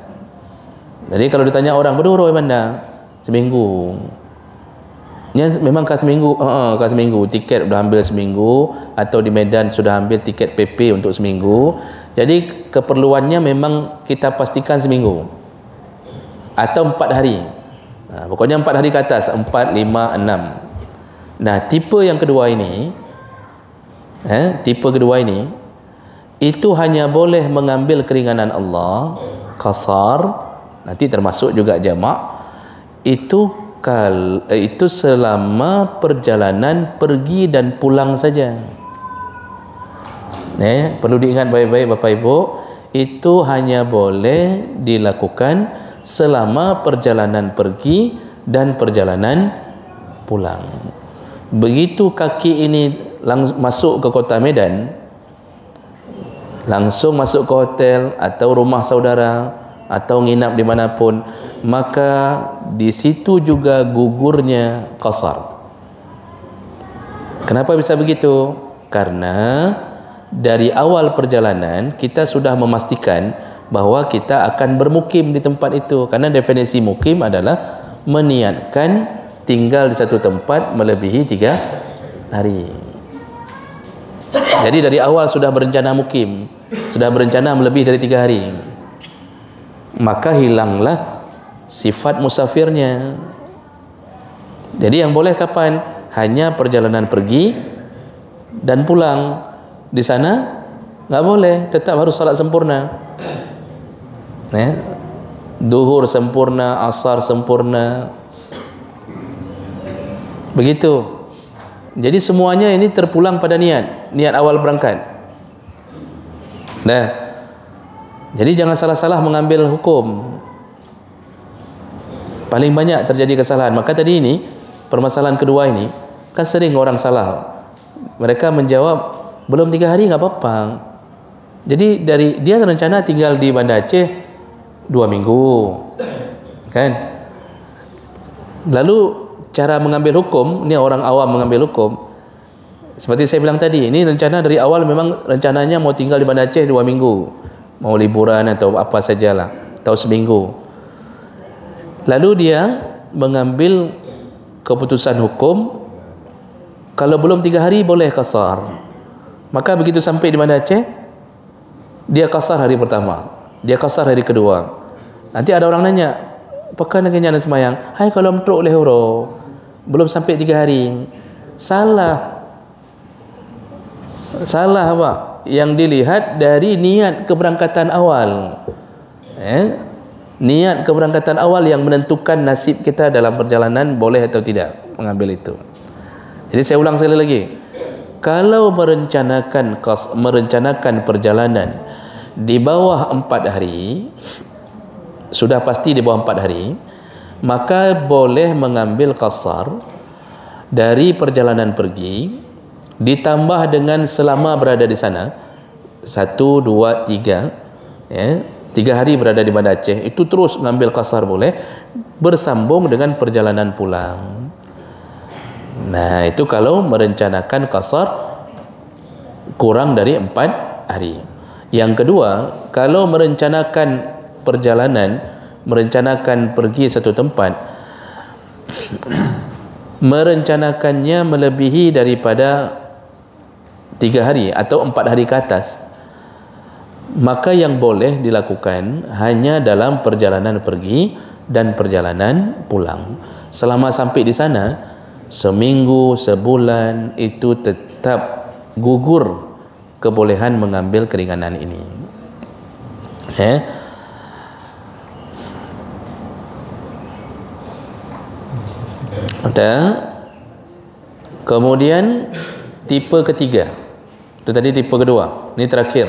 Jadi kalau ditanya orang, berdua mana? Seminggu. Ya, memang kah seminggu? Kah seminggu. Tiket sudah ambil seminggu, atau di Medan sudah ambil tiket PP untuk seminggu. Jadi keperluannya memang kita pastikan seminggu atau 4 hari. Pokoknya 4 hari ke atas, 4, 5, 6. Nah, tipe kedua ini itu hanya boleh mengambil keringanan Allah, qasar, nanti termasuk juga jamak, itu selama perjalanan pergi dan pulang saja. Perlu diingat baik-baik Bapak Ibu, itu hanya boleh dilakukan selama perjalanan pergi dan perjalanan pulang. Begitu kaki ini masuk ke kota Medan, langsung masuk ke hotel atau rumah saudara atau nginap dimanapun, maka di situ juga gugurnya qasar. Kenapa bisa begitu? Karena dari awal perjalanan kita sudah memastikan bahwa kita akan bermukim di tempat itu. Karena definisi mukim adalah meniatkan tinggal di satu tempat melebihi 3 hari. Jadi dari awal sudah berencana mukim, sudah berencana melebihi dari 3 hari, maka hilanglah sifat musafirnya. Jadi yang boleh kapan? Hanya perjalanan pergi dan pulang. Di sana nggak boleh, tetap harus salat sempurna. Duhur sempurna, asar sempurna, begitu. Jadi semuanya ini terpulang pada niat awal berangkat. Nah, jadi jangan salah-salah mengambil hukum. Paling banyak terjadi kesalahan. Maka tadi ini, permasalahan kedua ini, kan sering orang salah. Mereka menjawab, belum 3 hari nggak apa-apa. Jadi dia rencana tinggal di Banda Aceh 2 minggu, kan? Lalu cara mengambil hukum, ini orang awam mengambil hukum, seperti saya bilang tadi, ini rencana dari awal memang rencananya mau tinggal di Banda Aceh 2 minggu, mau liburan atau apa sajalah, atau seminggu. Lalu dia mengambil keputusan hukum, kalau belum 3 hari boleh qasar. Maka begitu sampai di Banda Aceh, dia qasar hari pertama, dia qasar hari kedua. Nanti ada orang nanya, apakah nak kenyang dan semayang? Hai, kalau mentruk oleh huro, belum sampai 3 hari. Salah Pak. Yang dilihat dari niat keberangkatan awal. Niat keberangkatan awal yang menentukan nasib kita dalam perjalanan boleh atau tidak mengambil itu. Jadi saya ulang sekali lagi, kalau merencanakan perjalanan di bawah 4 hari, sudah pasti di bawah 4 hari, maka boleh mengambil qasar dari perjalanan pergi, ditambah dengan selama berada di sana 1, 2, 3, 3 hari berada di Banda Aceh, itu terus ngambil qasar boleh, bersambung dengan perjalanan pulang. Nah, itu kalau merencanakan qasar kurang dari 4 hari. Yang kedua, kalau merencanakan perjalanan, merencanakan pergi satu tempat, merencanakannya melebihi daripada 3 hari atau 4 hari ke atas, maka yang boleh dilakukan hanya dalam perjalanan pergi dan perjalanan pulang. Selama sampai di sana, seminggu, sebulan, itu tetap gugur kebolehan mengambil keringanan ini. Kemudian tipe ketiga, itu tadi tipe kedua, ini terakhir,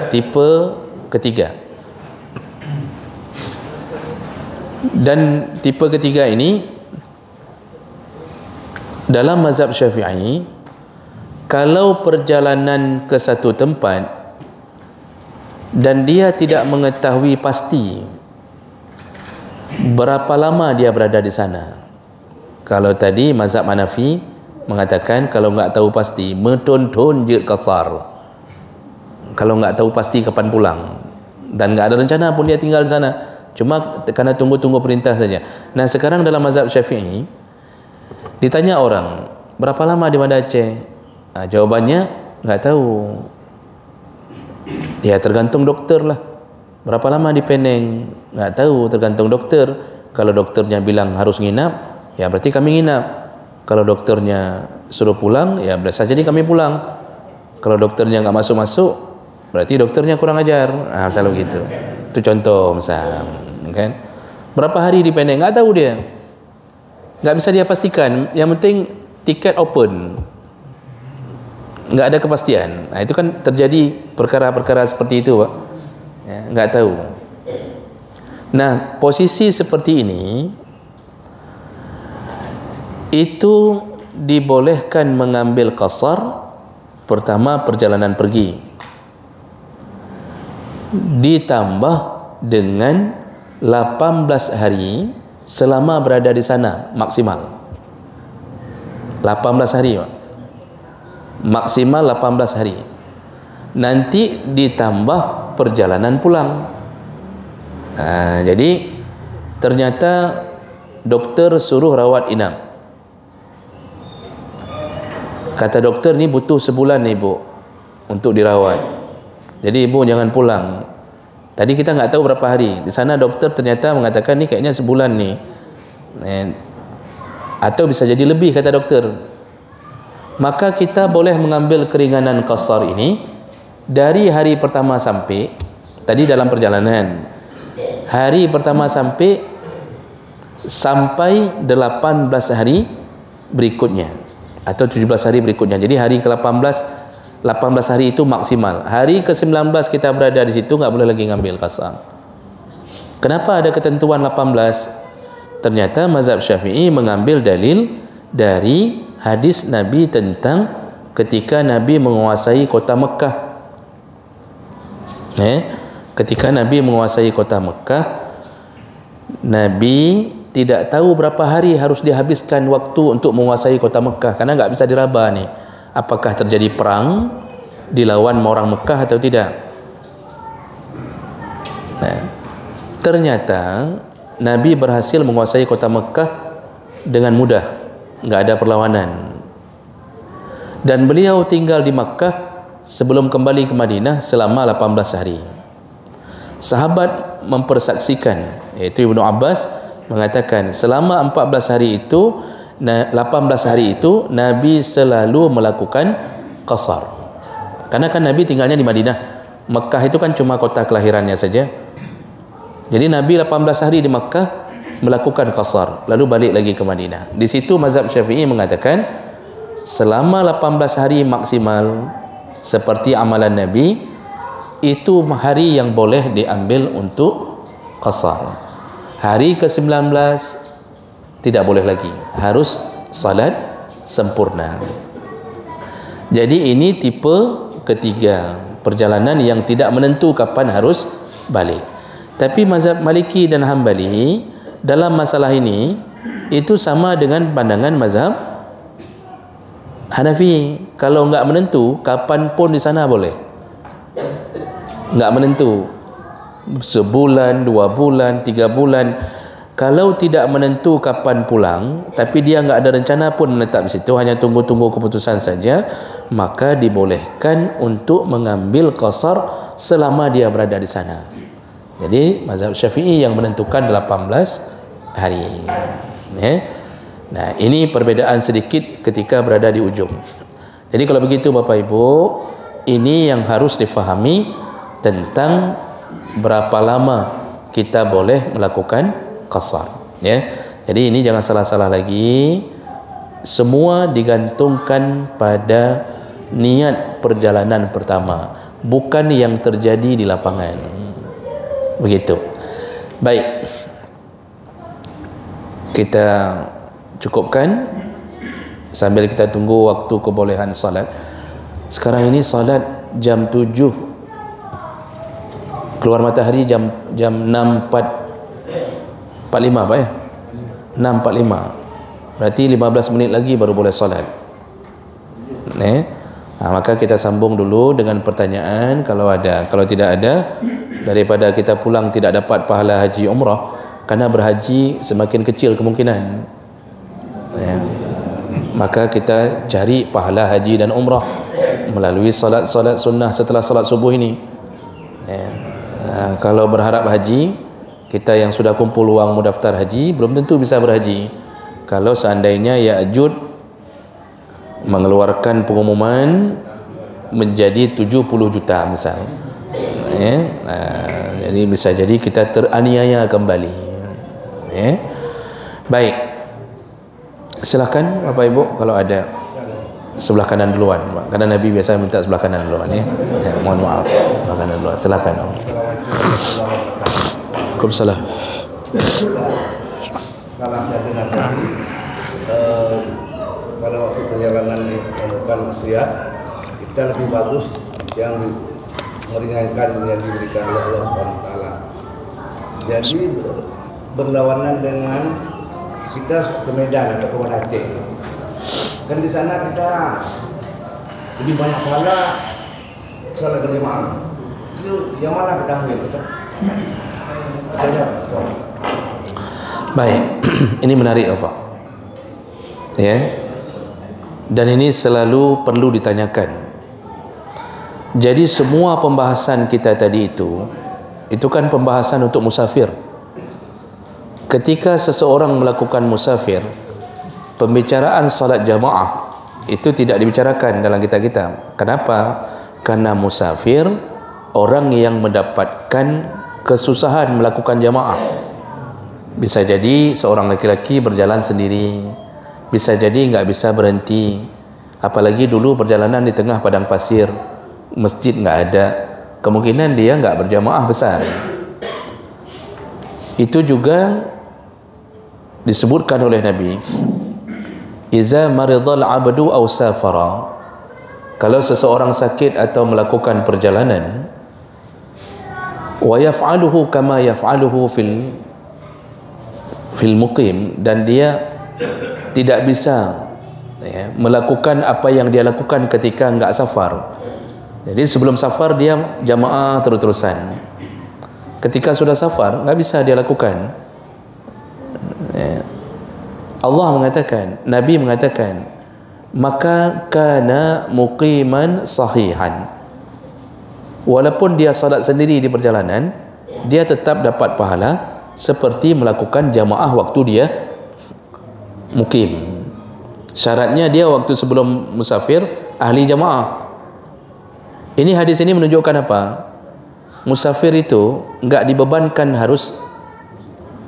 tipe ketiga. Dan tipe ketiga ini dalam mazhab Syafi'i, kalau perjalanan ke satu tempat dan dia tidak mengetahui pasti berapa lama dia berada di sana. Kalau tadi mazhab Hanafi mengatakan kalau enggak tahu pasti, metonton je qasar. Kalau enggak tahu pasti kapan pulang dan enggak ada rencana pun dia tinggal di sana, cuma kerana tunggu-tunggu perintah saja. Nah, sekarang dalam mazhab Syafi'i ditanya orang, berapa lama di Banda Aceh? Jawabannya enggak tahu. Ya, tergantung dokter lah. Berapa lama di Penang? Enggak tahu, tergantung dokter. Kalau dokternya bilang harus nginap, ya berarti kami nginap. Kalau dokternya suruh pulang, ya biasa jadi kami pulang. Kalau dokternya enggak masuk-masuk, berarti dokternya kurang ajar. Selalu gitu. Itu contoh misal, kan? Berapa hari di Penang? Enggak tahu dia. Enggak bisa dia pastikan. Yang penting tiket open. Enggak ada kepastian. Nah, itu kan terjadi perkara-perkara seperti itu, Pak. Ya, enggak tahu. Nah, posisi seperti ini itu dibolehkan mengambil qasar. Pertama, perjalanan pergi ditambah dengan 18 hari selama berada di sana maksimal. 18 hari, Pak. Maksimal 18 hari. Nanti ditambah perjalanan pulang. Jadi ternyata dokter suruh rawat inap. Kata dokter, ni butuh sebulan nih, Bu, untuk dirawat. Jadi ibu jangan pulang. Tadi kita nggak tahu berapa hari. Di sana dokter ternyata mengatakan ni kayaknya sebulan nih. Atau bisa jadi lebih, kata dokter. Maka kita boleh mengambil keringanan qasar ini dari hari pertama sampai tadi dalam perjalanan, hari pertama sampai 18 hari berikutnya atau 17 hari berikutnya. Jadi hari ke-18 hari itu maksimal. Hari ke-19 kita berada di situ, nggak boleh lagi ngambil qasar. Kenapa ada ketentuan 18? Ternyata mazhab Syafi'i mengambil dalil dari hadis Nabi tentang ketika Nabi menguasai kota Mekah. Ketika Nabi menguasai kota Mekah, Nabi tidak tahu berapa hari harus dihabiskan waktu untuk menguasai kota Mekah, karena nggak bisa diraba nih. Apakah terjadi perang dilawan orang Mekah atau tidak? Nah, ternyata Nabi berhasil menguasai kota Mekah dengan mudah, nggak ada perlawanan. Dan beliau tinggal di Mekah sebelum kembali ke Madinah selama 18 hari. Sahabat mempersaksikan, yaitu Ibnu Abbas mengatakan selama 18 hari itu 18 hari itu Nabi selalu melakukan qasar. Karena kan Nabi tinggalnya di Madinah. Mekah itu kan cuma kota kelahirannya saja. Jadi Nabi 18 hari di Mekah melakukan qasar, lalu balik lagi ke Madinah. Di situ mazhab Syafi'i mengatakan selama 18 hari maksimal seperti amalan Nabi, itu hari yang boleh diambil untuk qasar. Hari ke-19 tidak boleh lagi, harus salat sempurna. Jadi ini tipe ketiga, perjalanan yang tidak menentu kapan harus balik. Tapi mazhab Maliki dan Hambali dalam masalah ini itu sama dengan pandangan mazhab Hanafi. Kalau enggak menentu, kapan pun di sana boleh. Enggak menentu, sebulan, 2 bulan, 3 bulan. Kalau tidak menentu kapan pulang, tapi dia enggak ada rencana pun menetap di situ, hanya tunggu-tunggu keputusan saja, maka dibolehkan untuk mengambil qasar selama dia berada di sana. Jadi mazhab Syafi'i yang menentukan 18 hari. Nah, ini perbedaan sedikit ketika berada di ujung. Jadi kalau begitu Bapak Ibu, ini yang harus difahami tentang berapa lama kita boleh melakukan qasar, ya. Jadi ini jangan salah-salah lagi. Semua digantungkan pada niat perjalanan pertama, bukan yang terjadi di lapangan. Begitu. Baik. Kita cukupkan sambil kita tunggu waktu kebolehan salat. Sekarang ini salat jam 7, keluar matahari jam 6.45 Pak ya? 6.45. Berarti 15 menit lagi baru boleh salat. Maka kita sambung dulu dengan pertanyaan kalau ada. Kalau tidak ada, daripada kita pulang tidak dapat pahala haji umrah, karena berhaji semakin kecil kemungkinan, maka kita cari pahala haji dan umrah melalui salat-salat sunnah setelah salat subuh ini. Kalau berharap haji, kita yang sudah kumpul uang mudaftar haji belum tentu bisa berhaji. Kalau seandainya Ya'jud mengeluarkan pengumuman menjadi 70 juta misal, jadi bisa jadi kita teraniaya kembali. Baik, silakan Bapak Ibu kalau ada. Sebelah kanan duluan, karena Nabi biasa minta sebelah kanan duluan, ya. Mohon maaf, sebelah kanan duluan. Silakan. Waalaikumsalam. Salah saya dengarkan pada waktu perjalanan di bukan maksudnya kita lebih bagus yang meringankan yang diberikan oleh Allah SWT. Jadi berlawanan dengan kita ke Medan atau ke Aceh. Kan di sana kita lebih banyak pahala salat berjamaah. Itu yang mana kita ambil? Baik, ini menarik Bapak. Ya. Dan ini selalu perlu ditanyakan. Jadi semua pembahasan kita tadi itu kan pembahasan untuk musafir. Ketika seseorang melakukan musafir, pembicaraan salat jamaah itu tidak dibicarakan dalam kitab-kitab. Kenapa? karena musafir orang yang mendapatkan kesusahan melakukan jamaah. Bisa jadi seorang laki-laki berjalan sendiri, bisa jadi nggak bisa berhenti, apalagi dulu perjalanan di tengah padang pasir, masjid nggak ada, kemungkinan dia nggak berjamaah besar. Itu juga disebutkan oleh Nabi, iza maridal abdu aw safara, kalau seseorang sakit atau melakukan perjalanan, wa yaf'aluhu kama yaf'aluhu fil muqim, dan dia tidak bisa melakukan apa yang dia lakukan ketika enggak safar. Jadi sebelum safar dia jamaah terus-terusan, ketika sudah safar enggak bisa dia lakukan. Allah mengatakan, Nabi mengatakan, maka kana muqiman sahihan, walaupun dia salat sendiri di perjalanan, dia tetap dapat pahala seperti melakukan jamaah waktu dia mukim. Syaratnya dia waktu sebelum musafir ahli jamaah. Ini hadis ini menunjukkan apa? Musafir itu enggak dibebankan harus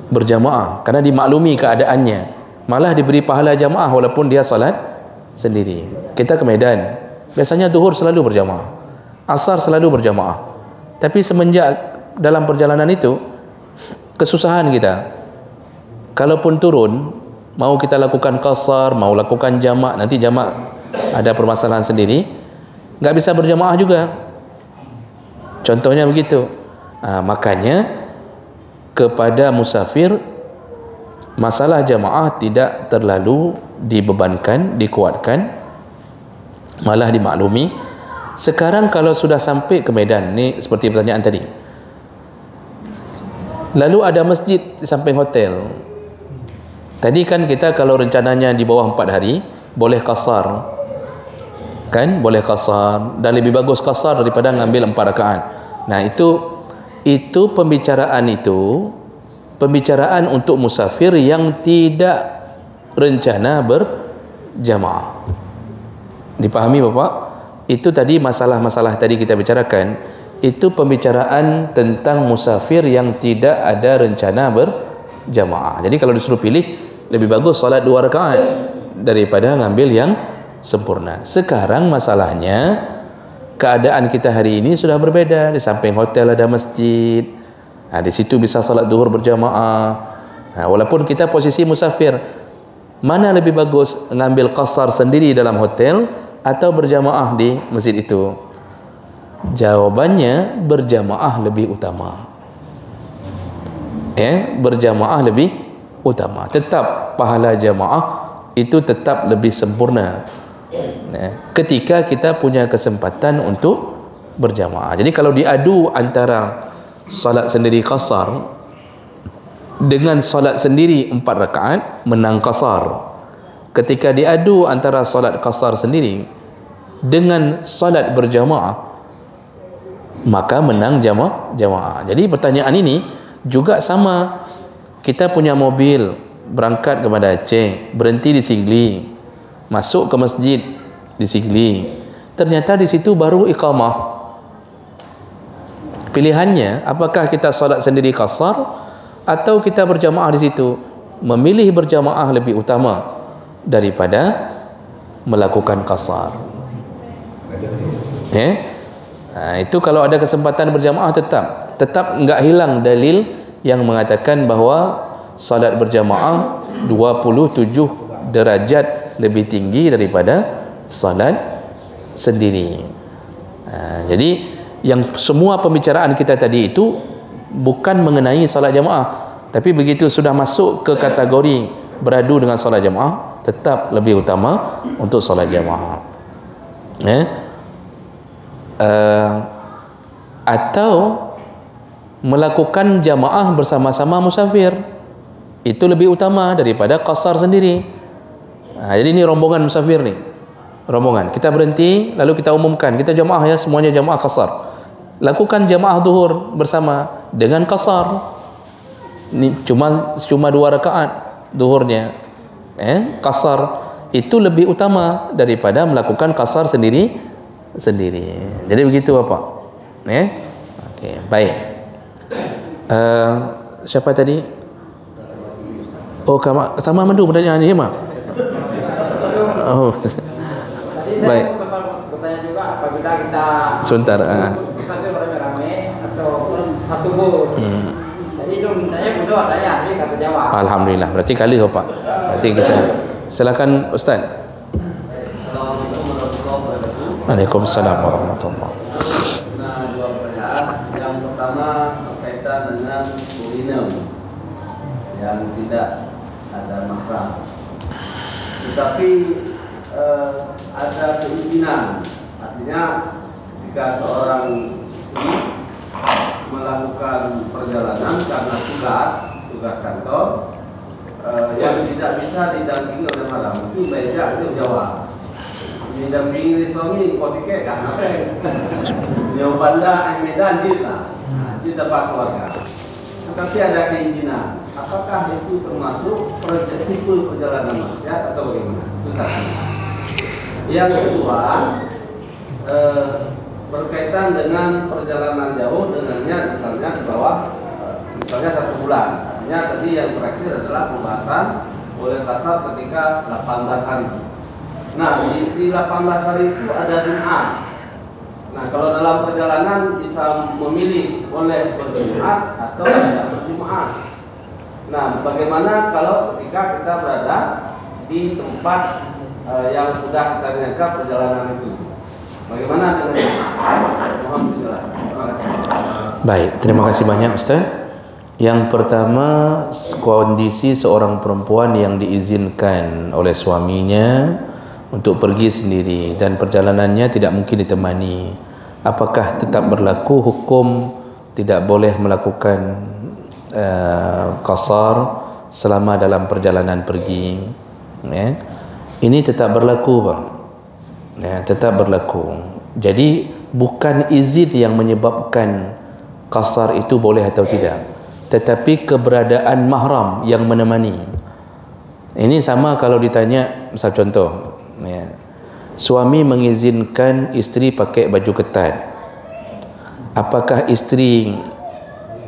berjamaah karena dimaklumi keadaannya, malah diberi pahala jamaah walaupun dia salat sendiri. Kita ke Medan, biasanya duhur selalu berjamaah, asar selalu berjamaah, tapi semenjak dalam perjalanan itu kesusahan kita, kalaupun turun mau kita lakukan qasar, mau lakukan jamak, nanti jamak ada permasalahan sendiri, nggak bisa berjamaah juga. Contohnya begitu. Makanya kepada musafir masalah jamaah tidak terlalu dibebankan, dikuatkan, malah dimaklumi. Sekarang kalau sudah sampai ke Medan, ni seperti pertanyaan tadi, lalu ada masjid di samping hotel. Tadi kan kita kalau rencananya di bawah 4 hari boleh qasar, kan, boleh qasar, dan lebih bagus qasar daripada ngambil 4 rakaat. Nah, itu pembicaraan untuk musafir yang tidak rencana berjamaah. Dipahami Bapak? Itu tadi masalah-masalah tadi kita bicarakan, itu pembicaraan tentang musafir yang tidak ada rencana berjamaah. Jadi kalau disuruh pilih, lebih bagus salat 2 rakaat daripada ngambil yang sempurna. Sekarang masalahnya keadaan kita hari ini sudah berbeda. Di samping hotel ada masjid, di situ bisa salat duhur berjamaah. Walaupun kita posisi musafir, mana lebih bagus, ngambil qasar sendiri dalam hotel atau berjamaah di masjid itu? Jawabannya berjamaah lebih utama. Berjamaah lebih utama. Tetap pahala jamaah itu tetap lebih sempurna ketika kita punya kesempatan untuk berjamaah. Jadi kalau diadu antara salat sendiri qasar dengan salat sendiri 4 rakaat, menang qasar. Ketika diadu antara salat qasar sendiri dengan salat berjamaah, maka menang jamaah. Jadi pertanyaan ini juga sama. Kita punya mobil berangkat kepada Aceh, berhenti di Sigli, masuk ke masjid di Sigli, ternyata di situ baru iqamah. Pilihannya apakah kita salat sendiri qasar atau kita berjamaah di situ? Memilih berjamaah lebih utama daripada melakukan qasar. Itu kalau ada kesempatan berjamaah, tetap enggak hilang dalil yang mengatakan bahawa salat berjamaah 27 derajat lebih tinggi daripada salat sendiri. Jadi yang semua pembicaraan kita tadi itu bukan mengenai salat jamaah, tapi begitu sudah masuk ke kategori beradu dengan salat jamaah, tetap lebih utama untuk salat jamaah. Atau melakukan jamaah bersama-sama musafir, itu lebih utama daripada qasar sendiri. Jadi ini rombongan musafir nih, rombongan kita berhenti lalu kita umumkan kita jamaah ya, semuanya jamaah qasar. Lakukan jamaah duhur bersama dengan qasar. Ini cuma 2 rakaat duhurnya, qasar itu lebih utama daripada melakukan qasar sendiri sendiri. Jadi begitu Bapak. Okey, baik. Siapa tadi? Oh, sama Mandu pertanyaan ni, Mak. Oh. Tadi Baik. saya sempat bertanya juga apabila kita Sebentar. satu rame-rame atau satu bus. Jadi itu saya bodoh tanya, tapi kata jawab. Alhamdulillah. Berarti kali Bapak. Berarti kita silakan Ustaz. Waalaikumsalam warahmatullahi. Nah, dua pertanyaan. Yang pertama berkaitan dengan urinem yang tidak ada mahram. Tetapi ada keinginan, artinya jika seorang istri melakukan perjalanan karena tugas kantor yang tidak bisa didampingi oleh mahram, mesti baiknya itu jawab. Didampingi suami kau tiket kan apa? Yang bandar Medan je lah, di tempat keluarga. Tetapi ada keinginan. Apakah itu termasuk tipe perjalanan maksiat atau bagaimana? Itu satu. Yang kedua, berkaitan dengan perjalanan jauh dengannya misalnya di bawah misalnya 1 bulan. Artinya tadi yang terakhir adalah pembahasan boleh kasar ketika 18 hari. Nah, di 18 hari itu ada Jumat. Nah, kalau dalam perjalanan bisa memilih boleh berjumat atau tidak berjumat. Nah, bagaimana kalau ketika kita berada di tempat yang sudah kita niatkan perjalanan itu? Bagaimana dengan mohon penjelasan. Terima kasih. Baik, terima kasih banyak Ustaz. Yang pertama, kondisi seorang perempuan yang diizinkan oleh suaminya untuk pergi sendiri dan perjalanannya tidak mungkin ditemani, apakah tetap berlaku hukum tidak boleh melakukan qasar selama dalam perjalanan pergi? Ini tetap berlaku bang, tetap berlaku. Jadi bukan izin yang menyebabkan qasar itu boleh atau tidak, tetapi keberadaan mahram yang menemani. Ini sama kalau ditanya, misal contoh, suami mengizinkan isteri pakai baju ketat, apakah isteri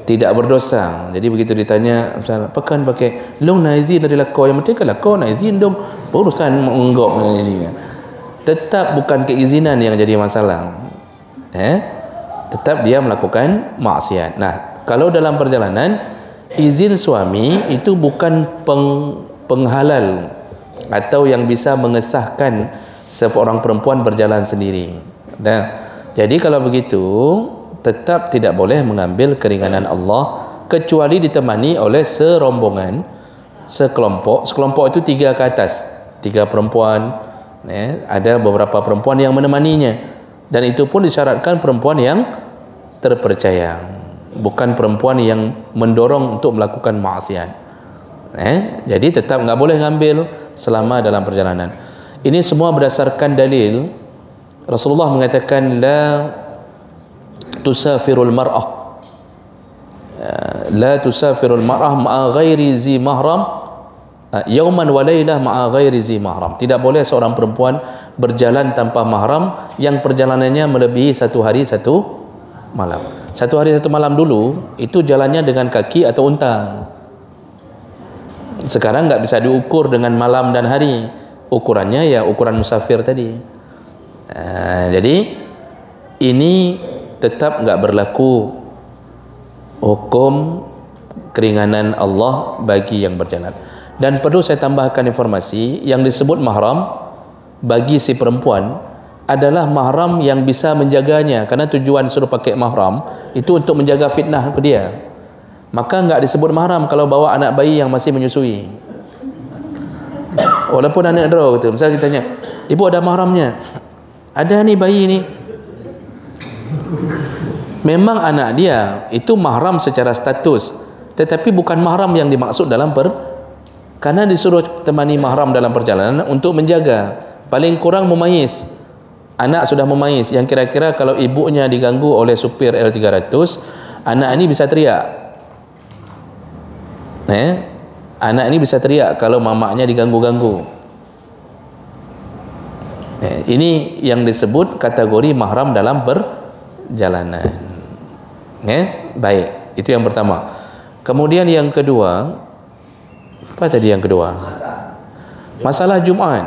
tidak berdosa? Jadi begitu ditanya, misalnya, apakah pakai long nak izin adalah kau, yang penting kalau kau nak izin dong, berurusan menganggap ini. Tetap bukan keizinan yang jadi masalah, tetap dia melakukan maksiat. Nah, kalau dalam perjalanan izin suami itu bukan penghalal atau yang bisa mengesahkan seorang perempuan berjalan sendiri. Nah, jadi kalau begitu tetap tidak boleh mengambil keringanan Allah kecuali ditemani oleh serombongan, sekelompok. Sekelompok itu 3 ke atas, 3 perempuan, ada beberapa perempuan yang menemaninya, dan itu pun disyaratkan perempuan yang terpercaya, bukan perempuan yang mendorong untuk melakukan maksiat. Jadi tetap nggak boleh ngambil selama dalam perjalanan. Ini semua berdasarkan dalil. Rasulullah mengatakan la tusafirul mar'ah, la tusafirul mar'ah ma'a ghairi zi mahram yauman wa laylah ma'a ghairi zi mahram. Tidak boleh seorang perempuan berjalan tanpa mahram yang perjalanannya melebihi 1 hari 1 malam. 1 hari 1 malam dulu itu jalannya dengan kaki atau unta. Sekarang nggak bisa diukur dengan malam dan hari, ukurannya ya ukuran musafir tadi. Jadi ini tetap nggak berlaku hukum keringanan Allah bagi yang berjalan. Dan perlu saya tambahkan informasi, yang disebut mahram bagi si perempuan adalah mahram yang bisa menjaganya, karena tujuan suruh pakai mahram itu untuk menjaga fitnah ke dia. Maka enggak disebut mahram kalau bawa anak bayi yang masih menyusui. Walaupun anak draw gitu. Misalnya kita tanya, ibu ada mahramnya? Ada nih bayi ni. Memang anak dia itu mahram secara status, tetapi bukan mahram yang dimaksud dalam karena disuruh temani mahram dalam perjalanan untuk menjaga, paling kurang memayis. Anak sudah memayis, yang kira-kira kalau ibunya diganggu oleh supir L300, anak ini bisa teriak. Anak ini bisa teriak kalau mamaknya diganggu-ganggu. Ini yang disebut kategori mahram dalam perjalanan. Baik, itu yang pertama. Kemudian yang kedua, apa tadi yang kedua? Masalah Jumaat.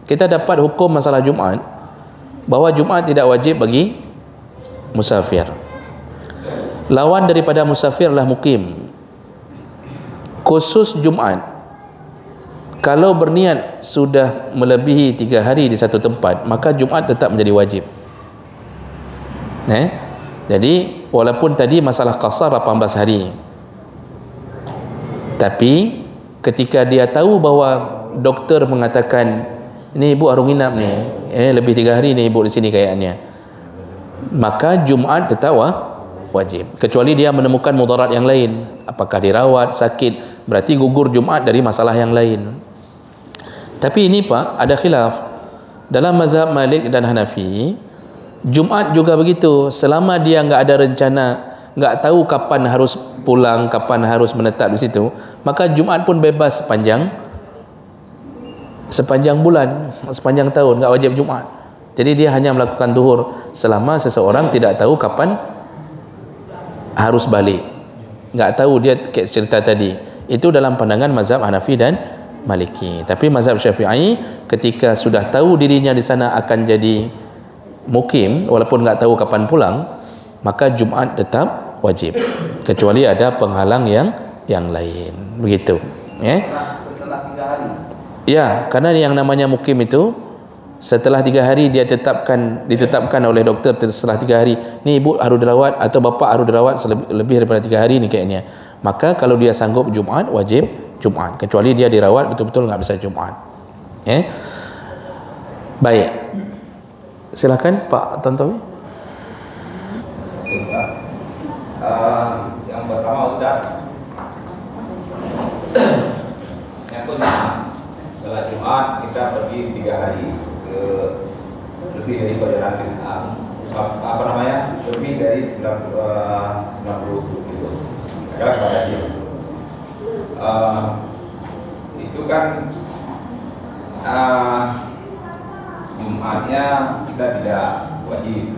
Kita dapat hukum masalah Jumaat, bahwa Jumaat tidak wajib bagi musafir. Lawan daripada musafir adalah mukim. Khusus Jumaat, kalau berniat sudah melebihi 3 hari di satu tempat, maka Jumaat tetap menjadi wajib. Jadi walaupun tadi masalah qasar 18 hari, tapi ketika dia tahu bahawa doktor mengatakan ini ibu harus nginap ni, lebih 3 hari ni ibu di sini kayaknya, maka Jumaat tetap wajib, kecuali dia menemukan mudarat yang lain. Apakah dirawat, sakit, berarti gugur Jumaat dari masalah yang lain. Tapi ini Pak, ada khilaf dalam mazhab Malik dan Hanafi. Jumaat juga begitu, selama dia enggak ada rencana, enggak tahu kapan harus pulang, kapan harus menetap di situ, maka Jumaat pun bebas sepanjang bulan, sepanjang tahun, enggak wajib Jumaat. Jadi dia hanya melakukan zuhur selama seseorang tidak tahu kapan harus balik, enggak tahu dia kayak cerita tadi. Itu dalam pandangan mazhab Hanafi dan Maliki. Tapi mazhab Syafi'i, ketika sudah tahu dirinya di sana akan jadi mukim, walaupun enggak tahu kapan pulang, maka Jumaat tetap wajib, kecuali ada penghalang yang lain. Begitu. Setelah 3 hari. Ya, karena yang namanya mukim itu setelah 3 hari dia ditetapkan oleh doktor setelah 3 hari ni ibu harus dirawat atau bapa harus dirawat lebih daripada 3 hari ni kayaknya. Maka kalau dia sanggup Jumaat, wajib Jumaat, kecuali dia dirawat betul-betul enggak bisa Jumaat. Baik. Silakan Pak Tantowi. Yang pertama Ustaz, yang kedua, setelah Jumat kita pergi 3 hari ke lebih dari perjalanan lebih dari 90 kilo pada dia. Itu kan Jumatnya kita tidak wajib.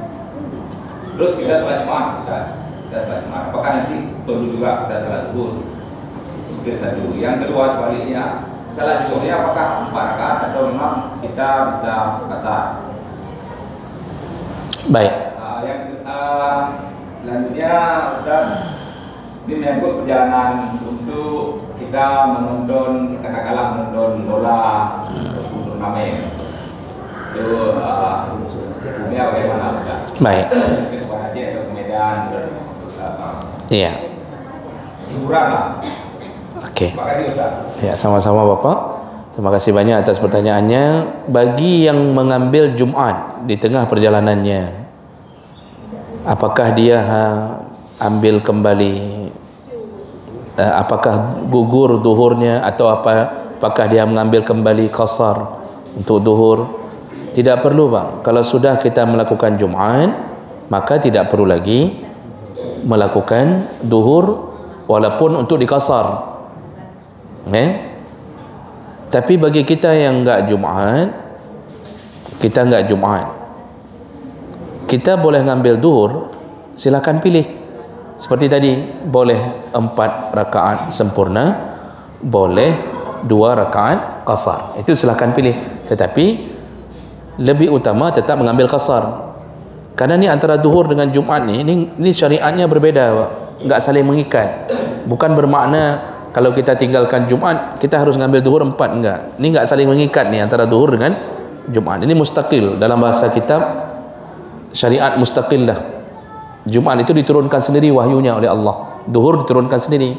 Terus kita sholat Jumat, Ustaz. Kita sholat Jumat. Apakah nanti perlu juga kita sholat zuhur? Itu satu. Yang kedua sebaliknya, sholat zuhurnya apakah 4 rakaat atau memang kita bisa qasar? Baik. Yang selanjutnya Ustaz, ini menyangkut perjalanan untuk kita menonton, katakanlah menonton bola ataupun turnamen. Itu hukumnya bagaimana Ustaz? Baik. Ke Aceh atau ke Medan, Iya. hiburan lah. Okey. Terima kasih Ustaz. Ya, sama-sama Bapak. Terima kasih banyak atas pertanyaannya. Bagi yang mengambil Jumaat di tengah perjalanannya, apakah dia ambil kembali, apakah gugur zuhurnya atau apakah dia mengambil kembali qasar untuk zuhur? Tidak perlu Bang. Kalau sudah kita melakukan Jumaat, maka tidak perlu lagi melakukan zuhur walaupun untuk diqasar. Tapi bagi kita yang enggak Jumaat, kita boleh ngambil zuhur, silakan pilih. Seperti tadi, boleh 4 rakaat sempurna, boleh 2 rakaat qasar. Itu silakan pilih. Tetapi lebih utama tetap mengambil qasar. Karena ni antara zuhur dengan Jumaat ni syariatnya berbeza, enggak saling mengikat. Bukan bermakna kalau kita tinggalkan Jumaat kita harus mengambil zuhur 4, enggak. Ni enggak saling mengikat ni antara zuhur dengan Jumaat. Ini mustaqil, dalam bahasa kitab syariat mustaqil dah. Jumaat itu diturunkan sendiri wahyunya oleh Allah. Zuhur diturunkan sendiri,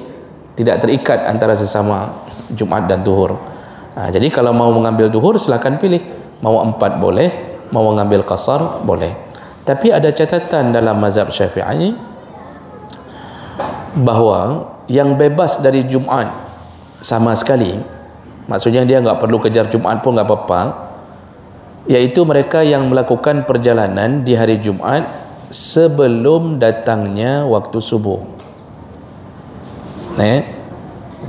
tidak terikat antara sesama Jumaat dan zuhur. Jadi kalau mau mengambil zuhur silakan pilih. Mau 4 boleh, mau mengambil qasar boleh. Tapi ada catatan dalam mazhab Syafi'i bahawa yang bebas dari Jumaat sama sekali, maksudnya dia enggak perlu kejar Jumaat pun enggak apa-apa, iaitu mereka yang melakukan perjalanan di hari Jumaat sebelum datangnya waktu subuh.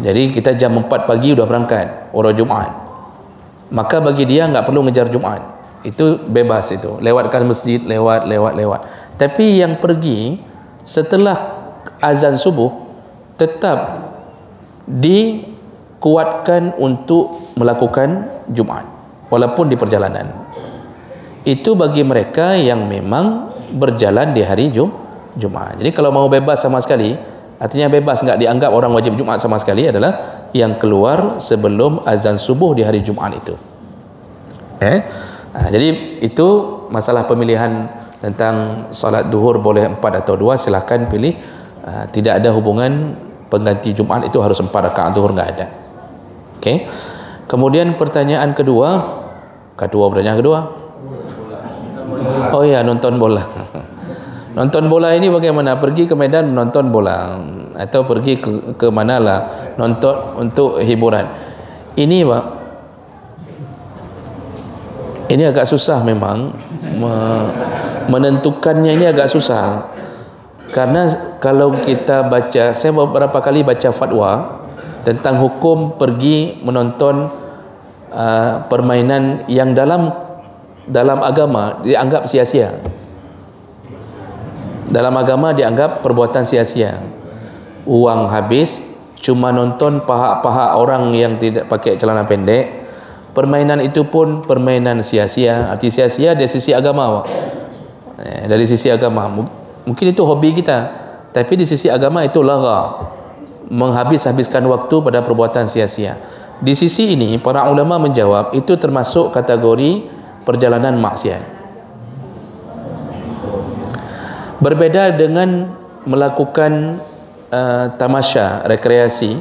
Jadi kita jam 4 pagi sudah berangkat orang Jumaat, maka bagi dia enggak perlu ngejar Jumaat. itu bebas, itu lewatkan masjid, lewat. Tapi yang pergi setelah azan subuh tetap dikuatkan untuk melakukan Jumat walaupun di perjalanan. Itu bagi mereka yang memang berjalan di hari Jumat. Jadi kalau mau bebas sama sekali, artinya bebas, nggak dianggap orang wajib Jumat sama sekali, adalah yang keluar sebelum azan subuh di hari Jumat itu. Jadi itu masalah pemilihan tentang solat duhur boleh 4 atau 2, silahkan pilih. Tidak ada hubungan pengganti Jumat itu harus 4 rakaat duhur, nggak ada. Okey. Kemudian pertanyaan kedua. Oh ya, nonton bola. Nonton bola ini bagaimana? Pergi ke Medan menonton bola atau pergi ke manalah nonton untuk hiburan. Ini Pak, ini agak susah memang menentukannya, ini agak susah. Karena kalau kita baca, saya beberapa kali baca fatwa tentang hukum pergi menonton permainan yang dalam agama dianggap sia-sia. Dalam agama dianggap perbuatan sia-sia. Uang habis cuma nonton paha-paha orang yang tidak pakai celana pendek. Permainan itu pun permainan sia-sia. Arti sia-sia dari sisi agama. Dari sisi agama mungkin itu hobi kita, tapi di sisi agama itu lagha, menghabiskan waktu pada perbuatan sia-sia. Di sisi ini para ulama menjawab itu termasuk kategori perjalanan maksiat. Berbeda dengan melakukan tamasya, rekreasi,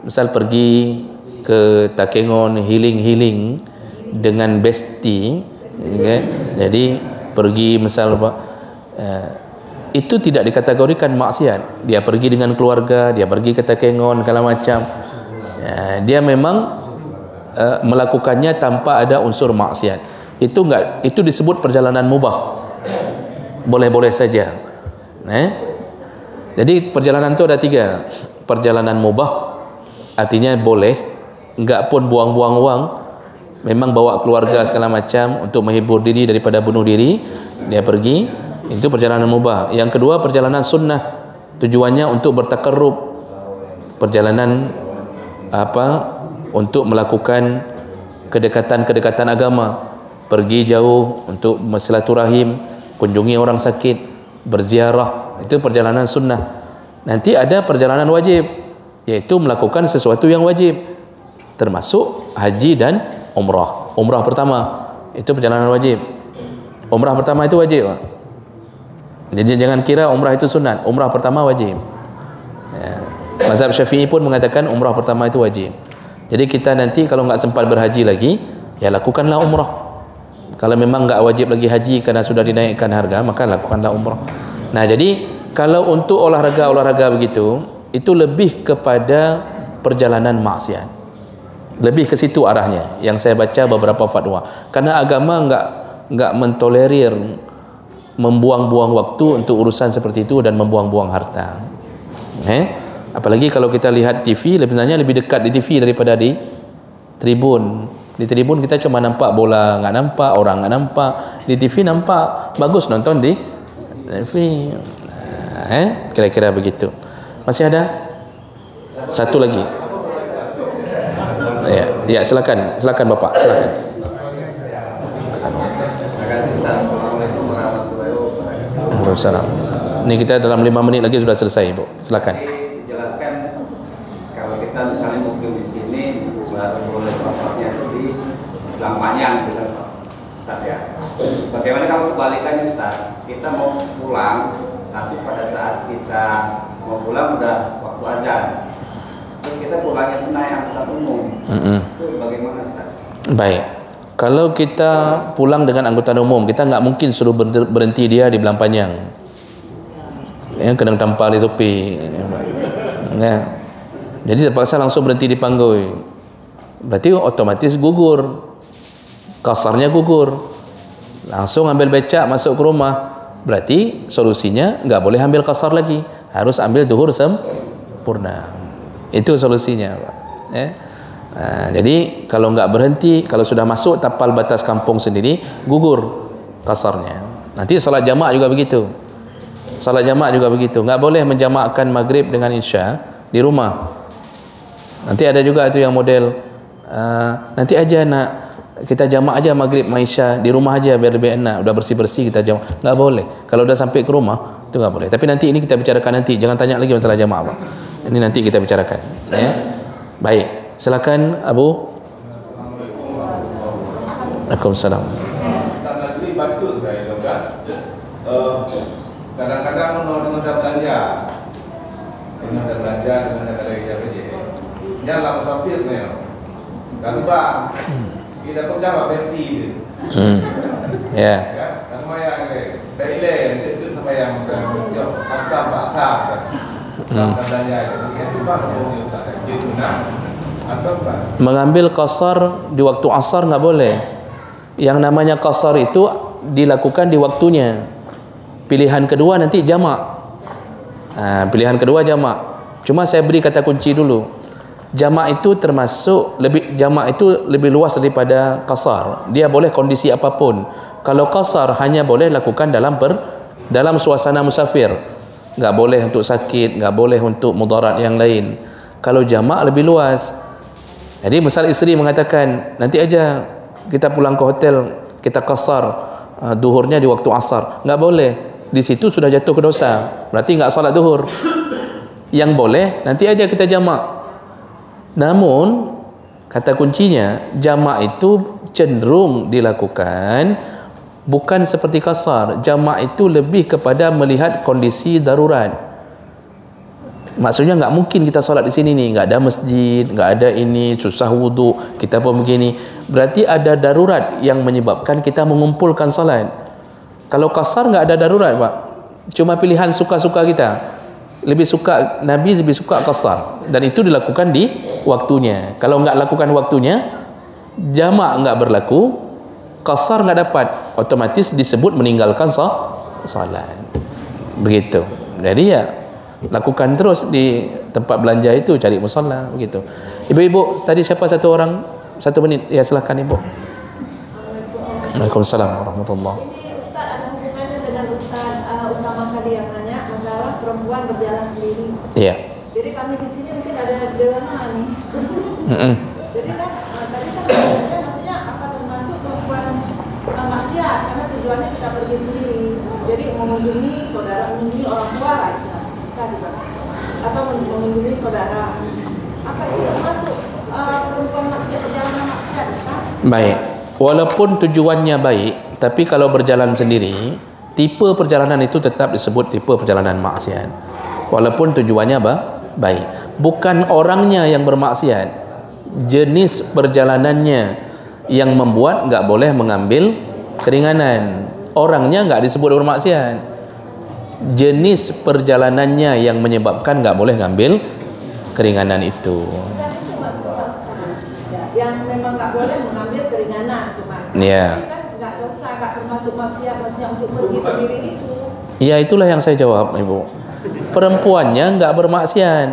misal pergi ke Takengon healing dengan besti, okay? Jadi pergi misal itu tidak dikategorikan maksiat. Dia pergi dengan keluarga, dia pergi ke Takengon segala macam, dia memang melakukannya tanpa ada unsur maksiat. Itu enggak, itu disebut perjalanan mubah, boleh-boleh saja. Jadi perjalanan itu ada 3. Perjalanan mubah artinya boleh, enggak pun buang-buang uang, memang bawa keluarga segala macam untuk menghibur diri daripada bunuh diri, dia pergi, itu perjalanan mubah. Yang kedua perjalanan sunnah, tujuannya untuk bertakarrub, perjalanan untuk melakukan kedekatan agama, pergi jauh untuk bersilaturahim, kunjungi orang sakit, berziarah, itu perjalanan sunnah. Nanti ada perjalanan wajib, yaitu melakukan sesuatu yang wajib, termasuk haji dan umrah. Umrah pertama itu perjalanan wajib. Umrah pertama itu wajib. Jadi jangan kira umrah itu sunat. Umrah pertama wajib. Mazhab Syafi'i pun mengatakan umrah pertama itu wajib. Jadi kita nanti kalau nggak sempat berhaji lagi, ya lakukanlah umrah. Kalau memang nggak wajib lagi haji karena sudah dinaikkan harga, maka lakukanlah umrah. Nah, jadi kalau untuk olahraga begitu, itu lebih kepada perjalanan maksiat. Lebih ke situ arahnya. Yang saya baca beberapa fatwa. Karena agama nggak mentolerir membuang-buang waktu untuk urusan seperti itu dan membuang-buang harta. Apalagi kalau kita lihat TV, sebenarnya lebih dekat di TV daripada di tribun. Di tribun kita cuma nampak bola, nggak nampak orang, nggak nampak. Di TV nampak, bagus nonton di TV. Kira-kira begitu. Masih ada? Satu lagi. Ya, silakan Bapak, silakan. Waalaikumsalam. Ini kita dalam 5 menit lagi sudah selesai, Bu. Silakan. Dijelaskan kalau kita misalnya mukim di sini baru boleh pasarnya di Lampanyang, Ustaz ya. Bagaimana kalau kebalikannya Ustaz? Kita mau pulang, tapi pada saat kita mau pulang udah waktu azan. Terus kita pulangnya naik angkutan umum. Itu bagaimana Ustaz? Baik. Kalau kita pulang dengan angkutan umum, kita nggak mungkin suruh berhenti dia di Belampanyang. Kena tampar di topi. Jadi terpaksa langsung berhenti di Panggoi. Berarti otomatis gugur. Kasarnya gugur. Langsung ambil becak masuk ke rumah. Berarti solusinya nggak boleh ambil kasar lagi. Harus ambil duhur sempurna. Itu solusinya, Pak. Jadi kalau nggak berhenti, kalau sudah masuk tapal batas kampung sendiri, gugur qasarnya. Nanti salat jamak juga begitu. Salat jamak juga begitu. Nggak boleh menjamakkan maghrib dengan isya di rumah. Nanti ada juga itu yang model nanti aja nak kita jamak aja maghrib maisha di rumah aja biar lebih enak, udah bersih-bersih kita jamak. Nggak boleh. Kalau udah sampai ke rumah itu nggak boleh. Tapi nanti ini kita bicarakan nanti. Jangan tanya lagi masalah jamak, Pak. Ini nanti kita bicarakan. Ya. Baik. Silakan Abu. Waalaikumsalam. Tadi bacut saya juga. Kadang-kadang menunda belanja. Menunda belanja dengan ada BPJS. Yang lah musafir nih. Kalau Pak kita kerja apa pasti itu. Ya. Kan sama yang Thailand itu sama yang pasar pasar. Belanja itu Pak mau Ustaz. Gitu nah. Mengambil qasar di waktu asar nggak boleh. Yang namanya qasar itu dilakukan di waktunya. Pilihan kedua nanti jamak. Pilihan kedua jamak. Cuma saya beri kata kunci dulu. Jamak itu termasuk jamak itu lebih luas daripada qasar. Dia boleh kondisi apapun. Kalau qasar hanya boleh lakukan dalam suasana musafir. Nggak boleh untuk sakit, nggak boleh untuk mudarat yang lain. Kalau jamak lebih luas. Jadi misal isteri mengatakan nanti aja kita pulang ke hotel kita qasar duhurnya di waktu asar, nggak boleh. Di situ sudah jatuh ke dosa, berarti nggak salat duhur. Yang boleh nanti aja kita jamak. Namun kata kuncinya jamak itu cenderung dilakukan bukan seperti qasar. Jamak itu lebih kepada melihat kondisi darurat. Maksudnya nggak mungkin kita solat di sini nih, nggak ada masjid, nggak ada ini, susah wudhu, kita pun begini. Berarti ada darurat yang menyebabkan kita mengumpulkan solat. Kalau qasar nggak ada darurat, Pak. Cuma pilihan suka-suka kita. Nabi lebih suka qasar, dan itu dilakukan di waktunya. Kalau nggak lakukan waktunya, jamak nggak berlaku, qasar nggak dapat, otomatis disebut meninggalkan solat. Begitu. Jadi ya lakukan terus di tempat belanja itu, cari musalla begitu. Ibu-ibu tadi siapa satu orang 1 menit ya, silakan Ibu. Waalaikumsalam warahmatullahi. Ini Ustaz ada hubungannya dengan Ustaz Usama tadi yang nanya masalah perempuan berjalan sendiri. Iya. Jadi kami di sini mungkin ada dilema nih. Jadi kan tadi kan maksudnya apa termasuk perempuan maksiat karena tujuannya kita pergi sendiri. Jadi mengunjungi saudara, mengunjungi orang tua lah istilahnya. Atau mengunjungi saudara, apa itu termasuk perempuan maksiat, perjalanan maksiat, Ustaz? Baik, walaupun tujuannya baik, tapi kalau berjalan sendiri, tipe perjalanan itu tetap disebut tipe perjalanan maksiat. Walaupun tujuannya baik, bukan orangnya yang bermaksiat, jenis perjalanannya yang membuat nggak boleh mengambil keringanan. Orangnya nggak disebut bermaksiat, jenis perjalanannya yang menyebabkan nggak boleh ngambil keringanan itu. Yang memang nggak boleh mengambil keringanan, cuma kan nggak dosa, nggak termasuk maksiat, maksudnya untuk pergi sendiri itu. Ya itulah yang saya jawab, Ibu. Perempuannya nggak bermaksiat,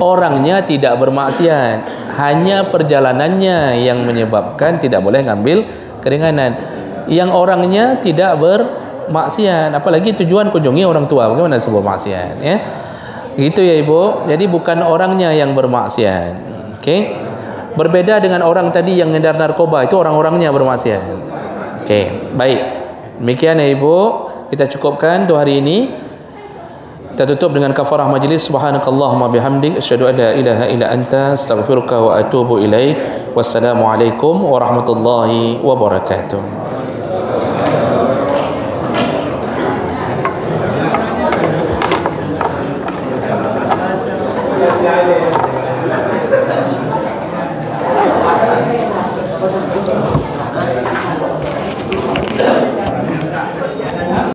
orangnya tidak bermaksiat, hanya perjalanannya yang menyebabkan tidak boleh ngambil keringanan. Yang orangnya tidak bermaksiat, apalagi tujuan kunjungi orang tua, bagaimana sebuah maksiat, ya? Gitu ya Ibu. Jadi bukan orangnya yang bermaksiat. Oke. Berbeda dengan orang tadi yang ngedar narkoba, itu orang-orangnya bermaksiat. Oke, baik. Demikian ya Ibu, kita cukupkan untuk hari ini. Kita tutup dengan kafarah majlis. Subhanakallahumma bihamdik asyhadu an la ilaha illa anta astaghfiruka wa atubu ilaik. Wassalamualaikum warahmatullahi wabarakatuh. Yeah.